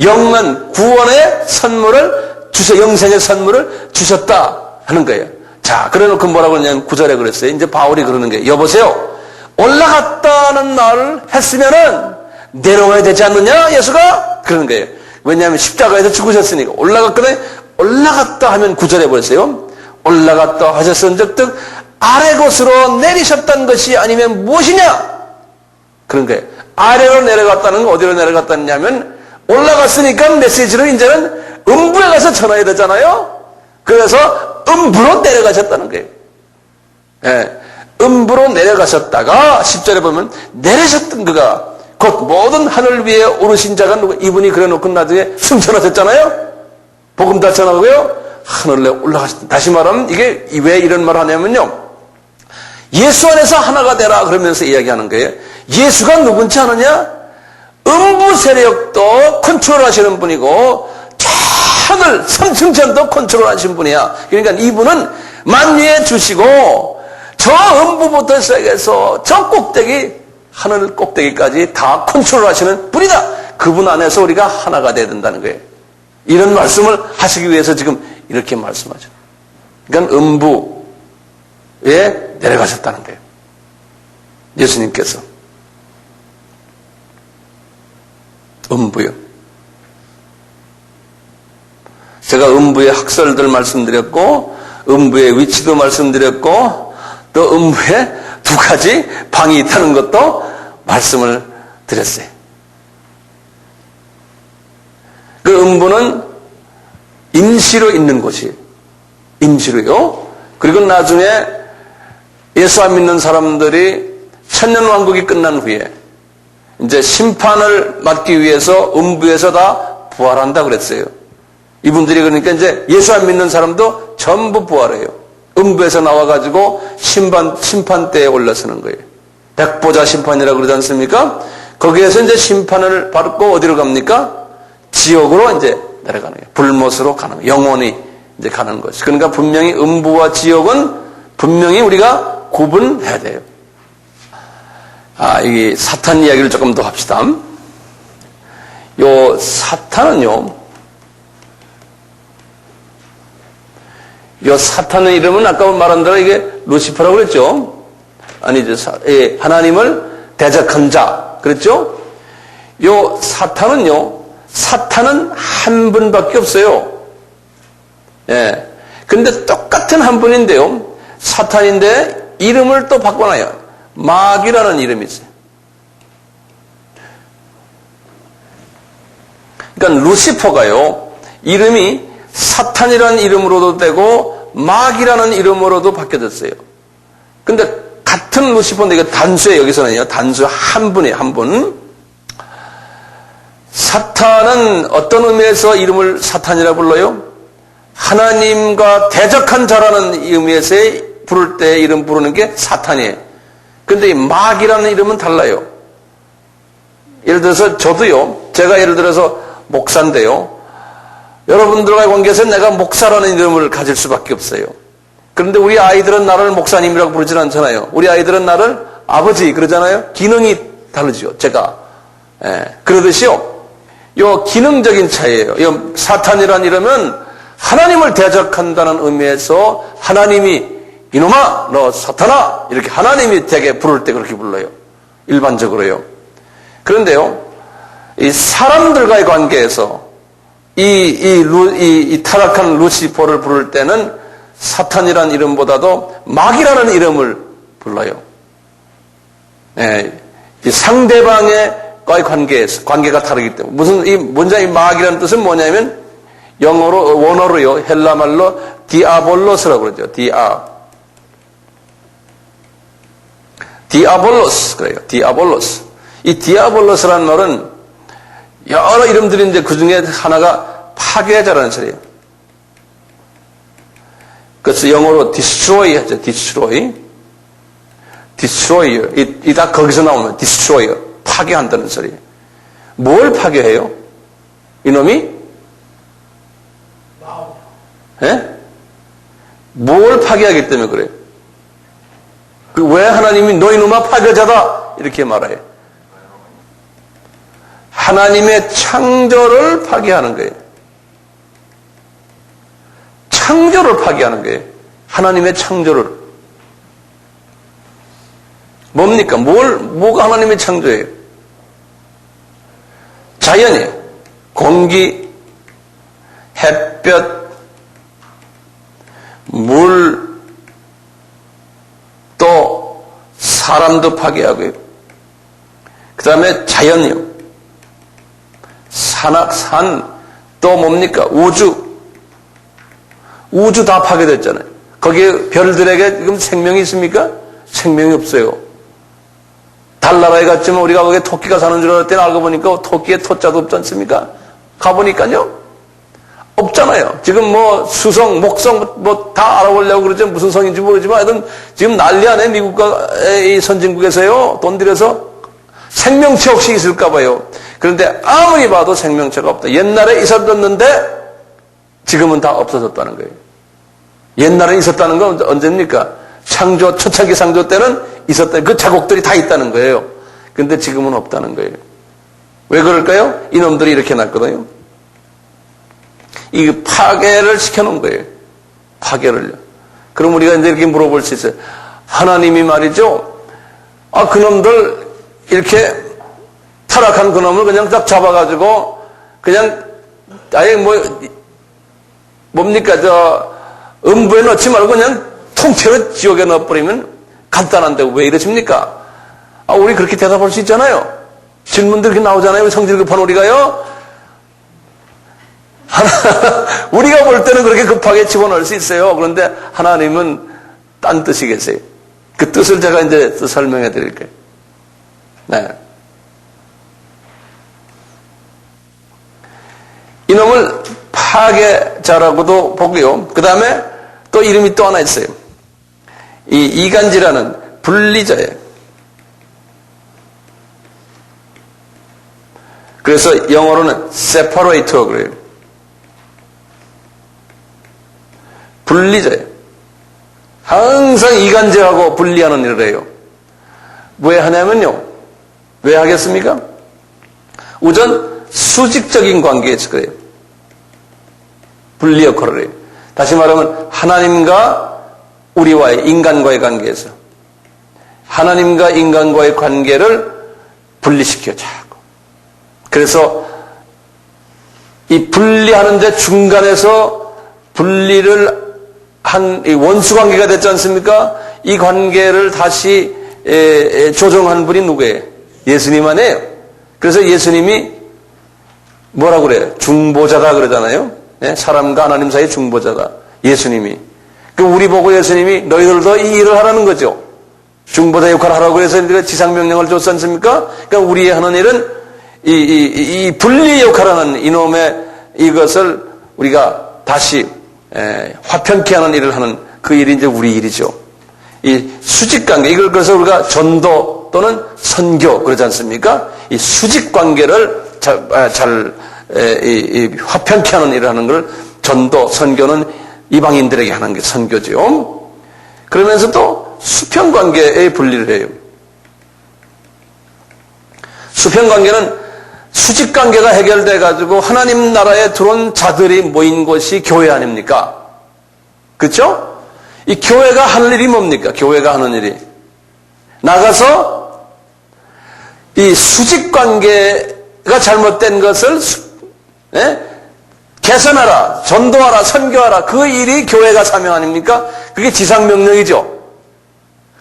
S1: 영원 구원의 선물을 영생의 선물을 주셨다 하는 거예요. 자, 그래놓고 뭐라고 그러냐면 9절에 그랬어요. 이제 바울이 그러는 거예요. 여보세요. 올라갔다는 말을 했으면은 내려와야 되지 않느냐, 예수가? 그러는 거예요. 왜냐하면 십자가에서 죽으셨으니까. 올라갔다 하면 9절에 보세요. 올라갔다 하셨은즉 아래 곳으로 내리셨다는 것이 아니면 무엇이냐? 그런 거예요. 아래로 내려갔다는 건 어디로 내려갔다느냐 하면 올라갔으니까 메시지를 이제는 음부에 가서 전해야 되잖아요. 그래서 음부로 내려가셨다는 거예요. 예, 음부로 내려가셨다가 10절에 보면 내리셨던 그가 곧 모든 하늘 위에 오르신 자가 누구? 이분이 그래놓고 나중에 승천하셨잖아요. 복음 다 전하고요. 하늘에 올라가셨다. 다시 말하면 이게 왜 이런 말을 하냐면요. 예수 안에서 하나가 되라 그러면서 이야기하는 거예요. 예수가 누군지 아느냐? 음부 세력도 컨트롤하시는 분이고 하늘 3층천도 컨트롤하시는 분이야. 그러니까 이분은 만유에 주시고 저 음부부터 시작해서 저 꼭대기 하늘 꼭대기까지 다 컨트롤하시는 분이다. 그분 안에서 우리가 하나가 돼야 된다는 거예요. 이런 말씀을 하시기 위해서 지금 이렇게 말씀하죠. 그러니까 음부에 내려가셨다는 거예요. 예수님께서 음부요. 제가 음부의 학설들 말씀드렸고 음부의 위치도 말씀드렸고 또 음부에 2가지 방이 있다는 것도 말씀을 드렸어요. 그 음부는 임시로 있는 곳이에요. 임시로요. 그리고 나중에 예수 안 믿는 사람들이 천년왕국이 끝난 후에 이제 심판을 맡기 위해서 음부에서 다 부활한다 그랬어요. 이분들이 그러니까 이제 예수 안 믿는 사람도 전부 부활해요. 음부에서 나와가지고 심판대에 올라서는 거예요. 백보자 심판이라고 그러지 않습니까? 거기에서 이제 심판을 받고 어디로 갑니까? 지옥으로 이제 내려가는 거예요. 불못으로 가는 거예요. 영원히 이제 가는 것이. 그러니까 분명히 음부와 지옥은 분명히 우리가 구분해야 돼요. 이 사탄 이야기를 조금 더 합시다. 요 사탄은요, 요 사탄의 이름은 아까 말한 대로 이게 루시퍼라고 그랬죠? 아니죠. 하나님을 대적한 자. 그랬죠? 요 사탄은요, 사탄은 한 분밖에 없어요. 예. 근데 똑같은 한 분인데요. 사탄인데 이름을 또 바꿔놔요. 마귀라는 이름이 있어요. 그러니까 루시퍼가요, 이름이 사탄이라는 이름으로도 되고 마귀라는 이름으로도 바뀌어졌어요. 근데 같은 루시퍼인데 이거 단수예요. 여기서는요. 단수 한 분이에요. 한 분. 사탄은 어떤 의미에서 이름을 사탄이라 불러요? 하나님과 대적한 자라는 의미에서 부를 때 이름 부르는 게 사탄이에요. 근데 이 마귀라는 이름은 달라요. 예를 들어서 저도요. 제가 예를 들어서 목사인데요. 여러분들과의 관계에서 내가 목사라는 이름을 가질 수밖에 없어요. 그런데 우리 아이들은 나를 목사님이라고 부르진 않잖아요. 우리 아이들은 나를 아버지 그러잖아요. 기능이 다르죠. 제가. 그러듯이요. 요 기능적인 차이예요. 요 사탄이라는 이름은 하나님을 대적한다는 의미에서 하나님이 이놈아 너 사탄아 이렇게 하나님이 되게 부를 때 그렇게 불러요. 일반적으로요. 그런데요. 이 사람들과의 관계에서 이 타락한 루시퍼를 부를 때는 사탄이라는 이름보다도 마귀라는 이름을 불러요. 네, 이 상대방과의 관계가 다르기 때문에 먼저 이 마귀라는 뜻은 뭐냐면 원어로요 헬라말로 디아볼로스라고 그러죠. 디아볼로스 그래요. 디아볼로스. 이 디아볼로스라는 말은 여러 이름들이 있는데 그 중에 하나가 파괴자라는 소리예요. 그래서 영어로 destroy 하죠. destroyer. 이 다 거기서 나오면 destroyer. 파괴한다는 소리예요. 뭘 파괴해요? 이놈이? 예? 뭘 파괴하기 때문에 그래요? 왜 하나님이 너 이놈아 파괴자다 이렇게 말해요? 하나님의 창조를 파괴하는 거예요. 창조를 파괴하는 거예요. 하나님의 창조를. 뭡니까? 뭐가 하나님의 창조예요? 자연이에요. 공기, 햇볕, 물, 또 사람도 파괴하고요. 그 다음에 자연이요. 산, 또 뭡니까? 우주 다 파괴됐잖아요. 거기에 별들에게 지금 생명이 있습니까? 생명이 없어요. 달나라에 갔지만 우리가 거기에 토끼가 사는 줄 알았더니 알고 보니까 토끼에 토자도 없지 않습니까? 가보니까요. 없잖아요. 지금 수성, 목성 다 알아보려고 그러죠. 무슨 성인지 모르지만 하여튼 지금 난리 안에 미국과 이 선진국에서요. 돈 들여서 생명체 혹시 있을까 봐요. 그런데 아무리 봐도 생명체가 없다. 옛날에 있었는데 지금은 다 없어졌다는 거예요. 옛날에 있었다는 건 언제입니까? 초창기 창조 때는 있었다. 그 자국들이 다 있다는 거예요. 근데 지금은 없다는 거예요. 왜 그럴까요? 이놈들이 이렇게 났거든요. 이 파괴를 시켜놓은 거예요. 파괴를요. 그럼 우리가 이제 이렇게 물어볼 수 있어요. 하나님이 말이죠. 그놈들 이렇게 타락한 그놈을 그냥 딱 잡아가지고 그냥 아예 뭡니까 음부에 넣지 말고 그냥 통째로 지옥에 넣어버리면 간단한데 왜 이러십니까? 우리 그렇게 대답할 수 있잖아요. 질문들 이렇게 나오잖아요. 성질 급한 우리가요. 우리가 볼 때는 그렇게 급하게 집어넣을 수 있어요. 그런데 하나님은 딴 뜻이 계세요. 그 뜻을 제가 이제 설명해 드릴게요. 네. 이놈을 파괴자라고도 보고요. 그 다음에 또 이름이 또 하나 있어요. 이 이간질하는 분리자예요. 그래서 영어로는 separator 그래요. 분리자예요. 항상 이간질하고 분리하는 일을 해요. 왜 하냐면요. 왜 하겠습니까? 우선 수직적인 관계에서 그래요. 분리 역할을 해요. 다시 말하면 하나님과 우리와의 인간과의 관계에서 하나님과 인간과의 관계를 분리시켜 자고. 그래서 이 분리하는데 중간에서 분리를 한 원수 관계가 됐지 않습니까? 이 관계를 다시 조정한 분이 누구예요? 예수님 아니에요. 그래서 예수님이 뭐라고 그래요? 중보자다 그러잖아요. 네? 사람과 하나님 사이의 중보자다. 예수님이. 우리 보고 예수님이 너희들도 이 일을 하라는 거죠. 중보자 역할을 하라고 해서 지상명령을 줬지 않습니까? 그러니까 우리의 하는 일은 이 분리 역할하는 이놈의 이것을 우리가 다시 화평케 하는 일을 하는 그 일이 이제 우리 일이죠. 이 수직관계, 이걸 그래서 우리가 전도 또는 선교 그러지 않습니까? 이 수직관계를 화평케 하는 일을 하는 걸 전도, 선교는 이방인들에게 하는 게 선교죠. 그러면서 또 수평관계의 분리를 해요. 수평관계는 수직관계가 해결돼 가지고 하나님 나라에 들어온 자들이 모인 곳이 교회 아닙니까? 그렇죠? 이 교회가 하는 일이 뭡니까? 교회가 하는 일이 나가서 이 수직관계에 교회가 잘못된 것을 개선하라, 전도하라, 선교하라. 그 일이 교회가 사명 아닙니까? 그게 지상명령이죠.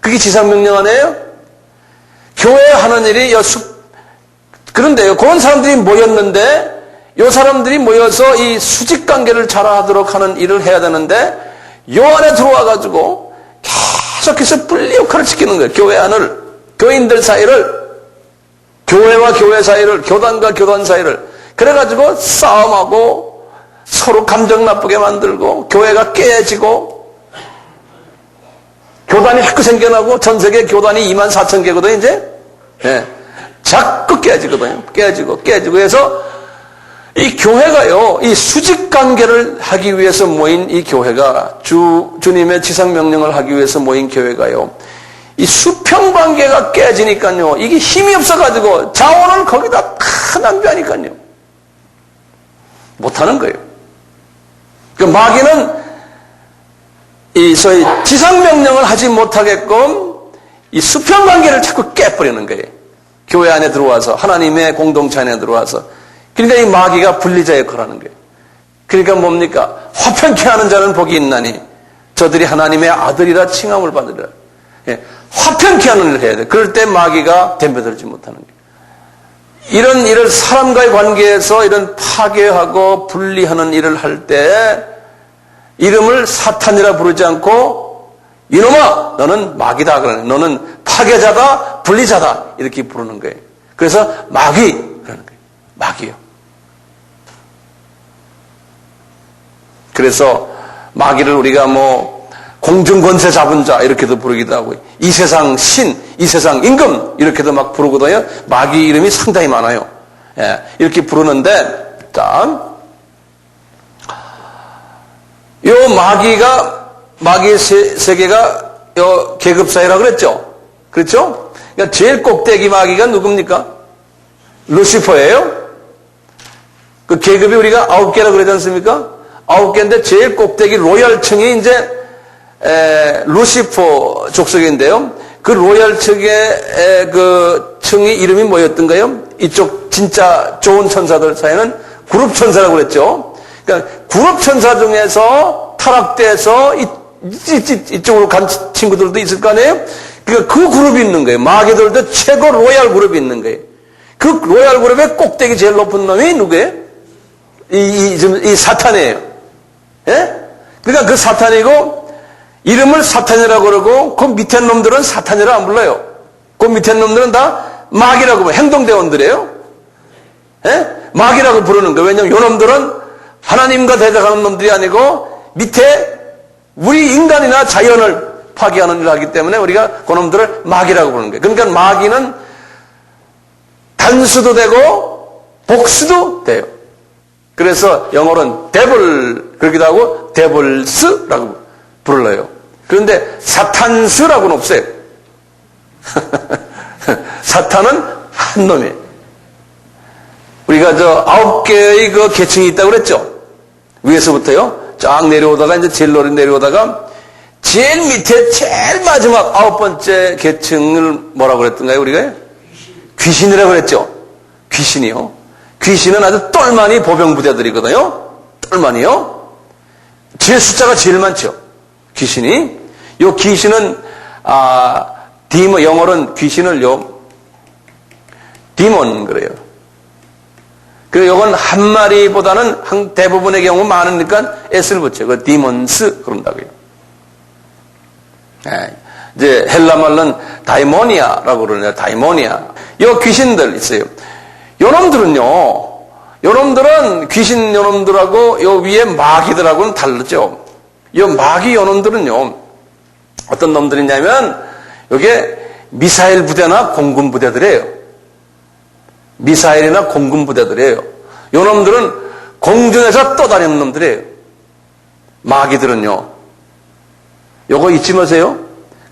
S1: 그게 지상명령 아니에요? 교회 하는 일이 그런데요, 그런 사람들이 모였는데, 요 사람들이 모여서 이 수직관계를 잘하도록 하는 일을 해야 되는데, 요 안에 들어와가지고 계속해서 분리 역할을 지키는 거예요. 교회 안을, 교인들 사이를, 교회와 교회 사이를, 교단과 교단 사이를. 그래가지고 싸움하고 서로 감정 나쁘게 만들고 교회가 깨지고 교단이 자꾸 생겨나고 전 세계 교단이 24,000개거든요, 이제. 네. 자꾸 깨지거든요. 깨지고 해서 이 교회가요, 이 수직 관계를 하기 위해서 모인 이 교회가 주님의 지상 명령을 하기 위해서 모인 교회가요, 이 수평 관계가 깨지니까요, 이게 힘이 없어가지고 자원을 거기다 다 낭비하니까요, 못하는 거예요. 그 마귀는 이 소위 지상 명령을 하지 못하게끔 이 수평 관계를 자꾸 깨버리는 거예요. 교회 안에 들어와서, 하나님의 공동체 안에 들어와서. 그러니까 이 마귀가 분리자 역할을 하는 거예요. 그러니까 뭡니까? 화평케 하는 자는 복이 있나니 저들이 하나님의 아들이라 칭함을 받으리라. 예, 화평케 하는 일을 해야 돼. 그럴 때 마귀가 덤벼들지 못하는 거예요. 이런 일을 사람과의 관계에서 이런 파괴하고 분리하는 일을 할 때 이름을 사탄이라 부르지 않고 이놈아 너는 마귀다, 그러는, 너는 파괴자다, 분리자다 이렇게 부르는 거예요. 그래서 마귀 그러는 거예요. 마귀요. 그래서 마귀를 우리가 공중권세 잡은 자 이렇게도 부르기도 하고, 이 세상 신, 이 세상 임금 이렇게도 막 부르거든요. 마귀 이름이 상당히 많아요. 예, 이렇게 부르는데, 자, 요 마귀의 세계가 요 계급사회라 그랬죠. 그렇죠? 그러니까 제일 꼭대기 마귀가 누굽니까? 루시퍼예요. 그 계급이 우리가 9개라 그러지 않습니까? 9개인데 제일 꼭대기 로열층이 이제 루시퍼 족속인데요. 그 로열 측의 그 층이 이름이 뭐였던가요? 이쪽 진짜 좋은 천사들 사이에는 그룹 천사라고 그랬죠. 그러니까 그룹 천사 중에서 타락돼서 이쪽으로 간 친구들도 있을 거 아니에요? 그러니까 그 그룹이 있는 거예요. 마귀들도 최고 로얄 그룹이 있는 거예요. 그 로얄 그룹의 꼭대기 제일 높은 놈이 누구예요? 이 사탄이에요. 예? 그러니까 그 사탄이고, 이름을 사탄이라고 그러고, 그 밑에 놈들은 사탄이라 안 불러요. 그 밑에 놈들은 다 마귀라고 불러요. 행동대원들이에요. 예? 마귀라고 부르는 거예요. 왜냐하면 요 놈들은 하나님과 대적하는 놈들이 아니고, 밑에 우리 인간이나 자연을 파괴하는 일을 하기 때문에 우리가 그 놈들을 마귀라고 부르는 거예요. 그러니까 마귀는 단수도 되고, 복수도 돼요. 그래서 영어로는 데블, 그러기도 하고, 데블스라고 불러요. 그런데 사탄스라고는 없어요. 사탄은 한 놈이에요. 우리가 9개의 그 계층이 있다고 그랬죠? 위에서부터요. 쫙 내려오다가, 이제 제일 내려오다가, 제일 밑에 제일 마지막 9번째 계층을 뭐라고 그랬던가요, 우리가? 귀신이라고 그랬죠? 귀신이요. 귀신은 아주 똘마니 보병부대들이거든요. 똘마니요. 제일 숫자가 제일 많죠. 귀신이. 요 귀신은 디몬, 영어로는 귀신을요, 디몬 그래요. 그리고 요건 한 마리보다는 대부분의 경우 많으니까 S를 붙여요. 그 디몬스 그런다고요. 네. 이제 헬라 말로는 다이모니아라고 그러네요. 다이모니아. 요 귀신들 있어요. 요놈들은 귀신 요놈들하고 요 위에 마귀들하고는 다르죠. 요 마귀 요놈들은요, 어떤 놈들이냐면, 요게 미사일 부대나 공군 부대들이에요. 미사일이나 공군 부대들이에요. 요놈들은 공중에서 떠다니는 놈들이에요. 마귀들은요. 요거 잊지 마세요.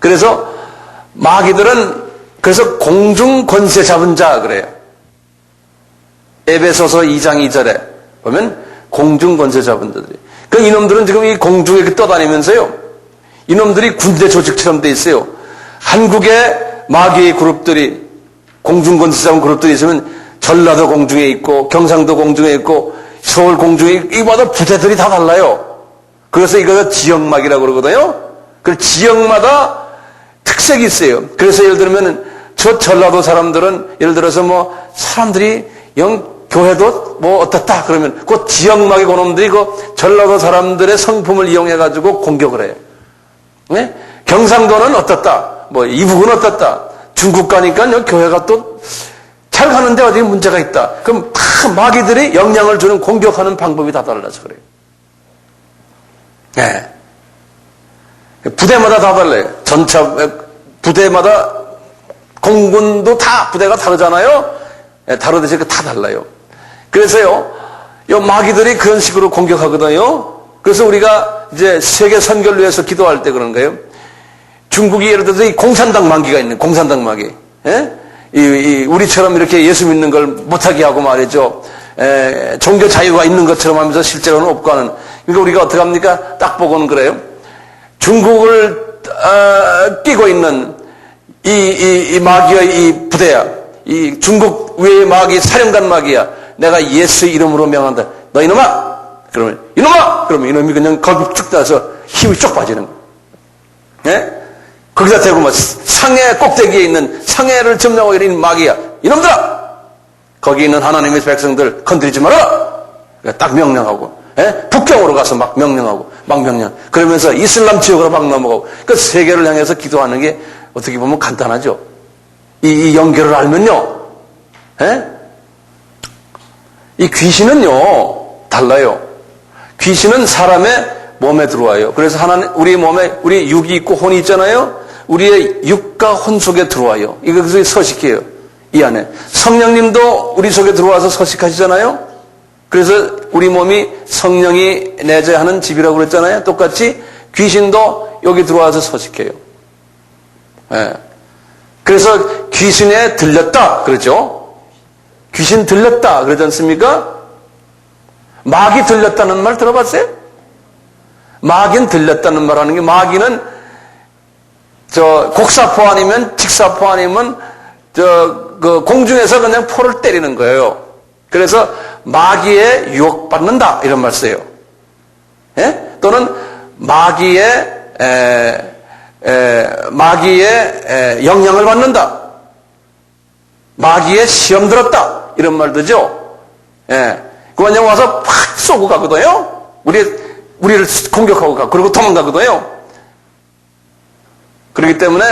S1: 그래서 마귀들은 그래서 공중 권세 잡은 자 그래요. 에베소서 2장 2절에 보면 공중 권세 잡은 자들이. 그 이놈들은 지금 이 공중에 이렇게 떠다니면서요, 이놈들이 군대 조직처럼 돼 있어요. 한국에 마귀의 그룹들이, 공중 권세 잡은 그룹들이 있으면 전라도 공중에 있고 경상도 공중에 있고 서울 공중에 이마다 부대들이 다 달라요. 그래서 이거 지역막이라고 그러거든요. 그 지역마다 특색이 있어요. 그래서 예를 들면 저 전라도 사람들은 예를 들어서 뭐 사람들이 교회도 뭐 어떻다 그러면 그 지역막의 그놈들이 그 전라도 사람들의 성품을 이용해 가지고 공격을 해요. 네? 경상도는 어떻다, 뭐 이북은 어떻다, 중국 가니까 여기 교회가 또 잘 가는데 어디 문제가 있다. 그럼 다 마귀들이 영향을 주는 공격하는 방법이 다 달라서 그래요. 네. 부대마다 다 달라요. 전차 부대마다 공군도 다 부대가 다르잖아요. 네, 다르듯이 다 달라요. 그래서요, 이 마귀들이 그런 식으로 공격하거든요. 그래서 우리가 이제 세계 선교를 위해서 기도할 때 그런 거예요. 중국이 예를 들어서 이 공산당 마귀가 있는 공산당 마귀. 예? 우리처럼 이렇게 예수 믿는 걸 못하게 하고 말이죠. 종교 자유가 있는 것처럼 하면서 실제로는 없고 하는. 그러니까 우리가 어떻게 합니까? 딱 보고는 그래요. 중국을 끼고 있는 이 마귀의 이 부대야. 이 중국 외의 마귀 사령관 마귀야. 내가 예수 이름으로 명한다. 너 이놈아! 그러면 이놈아! 그러면 이놈이 그냥 겁이 쭉 나서 힘이 쭉 빠지는 거야. 예? 거기다 대고 뭐 상해 꼭대기에 있는 상해를 점령하고 있는 마귀야. 이놈들아! 거기 있는 하나님의 백성들 건드리지 마라! 딱 명령하고, 예? 북경으로 가서 막 명령하고, 막 명령. 그러면서 이슬람 지역으로 막 넘어가고, 그 세계를 향해서 기도하는 게 어떻게 보면 간단하죠. 이 연결을 알면요, 예? 이 귀신은요, 달라요. 귀신은 사람의 몸에 들어와요. 그래서 하나님, 우리 몸에, 우리 육이 있고 혼이 있잖아요? 우리의 육과 혼 속에 들어와요. 이거 그래서 서식해요. 이 안에. 성령님도 우리 속에 들어와서 서식하시잖아요? 그래서 우리 몸이 성령이 내재하는 집이라고 그랬잖아요? 똑같이 귀신도 여기 들어와서 서식해요. 예. 그래서 귀신에 들렸다. 그러죠? 귀신 들렸다. 그러지 않습니까? 마귀 들렸다는 말 들어봤어요? 마귀는 들렸다는 말 하는 게, 마귀는 곡사포 아니면 직사포 아니면 그 공중에서 그냥 포를 때리는 거예요. 그래서 마귀에 유혹받는다 이런 말 써요. 예? 또는 마귀의 영향을 받는다. 마귀의 시험 들었다 이런 말도죠. 예. 그냥 와서 팍 쏘고 가거든요. 우리를 공격하고 가. 그리고 도망가거든요. 그렇기 때문에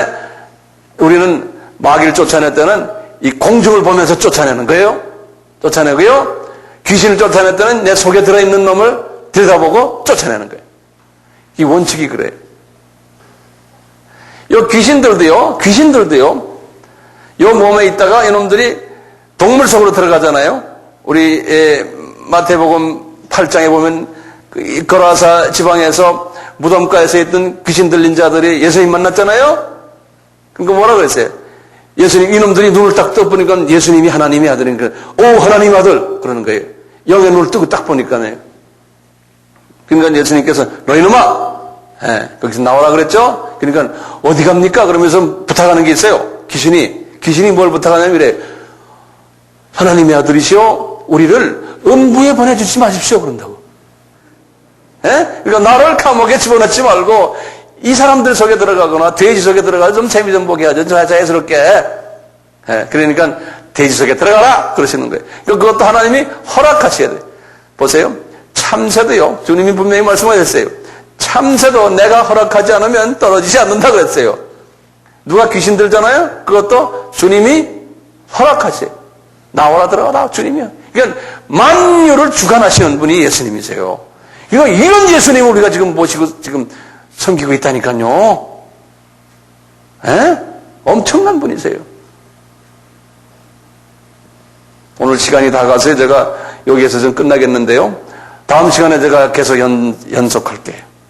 S1: 우리는 마귀를 쫓아낼 때는 이 공중을 보면서 쫓아내는 거예요. 쫓아내고요. 귀신을 쫓아낼 때는 내 속에 들어있는 놈을 들여다보고 쫓아내는 거예요. 이 원칙이 그래요. 요 귀신들도요, 요 몸에 있다가 이놈들이 동물 속으로 들어가잖아요. 우리 마태복음 8장에 보면 그 거라사 지방에서 무덤가에서 있던 귀신 들린 자들이 예수님 만났잖아요. 그러니까 뭐라 그랬어요? 예수님, 이놈들이 눈을 딱 떠보니까 예수님이 하나님의 아들이니까, 오, 하나님 아들! 그러는 거예요. 영의 눈을 뜨고 딱 보니까요. 그러니까 예수님께서, 너 이놈아! 예, 거기서 나오라 그랬죠? 그러니까, 어디 갑니까? 그러면서 부탁하는 게 있어요. 귀신이 뭘 부탁하냐면 이래. 하나님의 아들이시오, 우리를 음부에 보내주지 마십시오. 그런다고. 예? 그러니까 나를 감옥에 집어넣지 말고 이 사람들 속에 들어가거나 돼지 속에 들어가서 좀 재미 좀 보게 하죠. 자연스럽게. 예? 그러니까 돼지 속에 들어가라 그러시는 거예요. 그것도 하나님이 허락하셔야 돼요. 보세요. 참새도요. 주님이 분명히 말씀하셨어요. 참새도 내가 허락하지 않으면 떨어지지 않는다 그랬어요. 누가 귀신 들잖아요. 그것도 주님이 허락하세요. 나오라 들어가라 주님이요. 그러니까 만유를 주관하시는 분이 예수님이세요. 이런 예수님을 우리가 지금 모시고 지금 섬기고 있다니까요. 에? 엄청난 분이세요. 오늘 시간이 다 가서 제가 여기에서 좀 끝나겠는데요. 다음 시간에 제가 계속 연속할게요.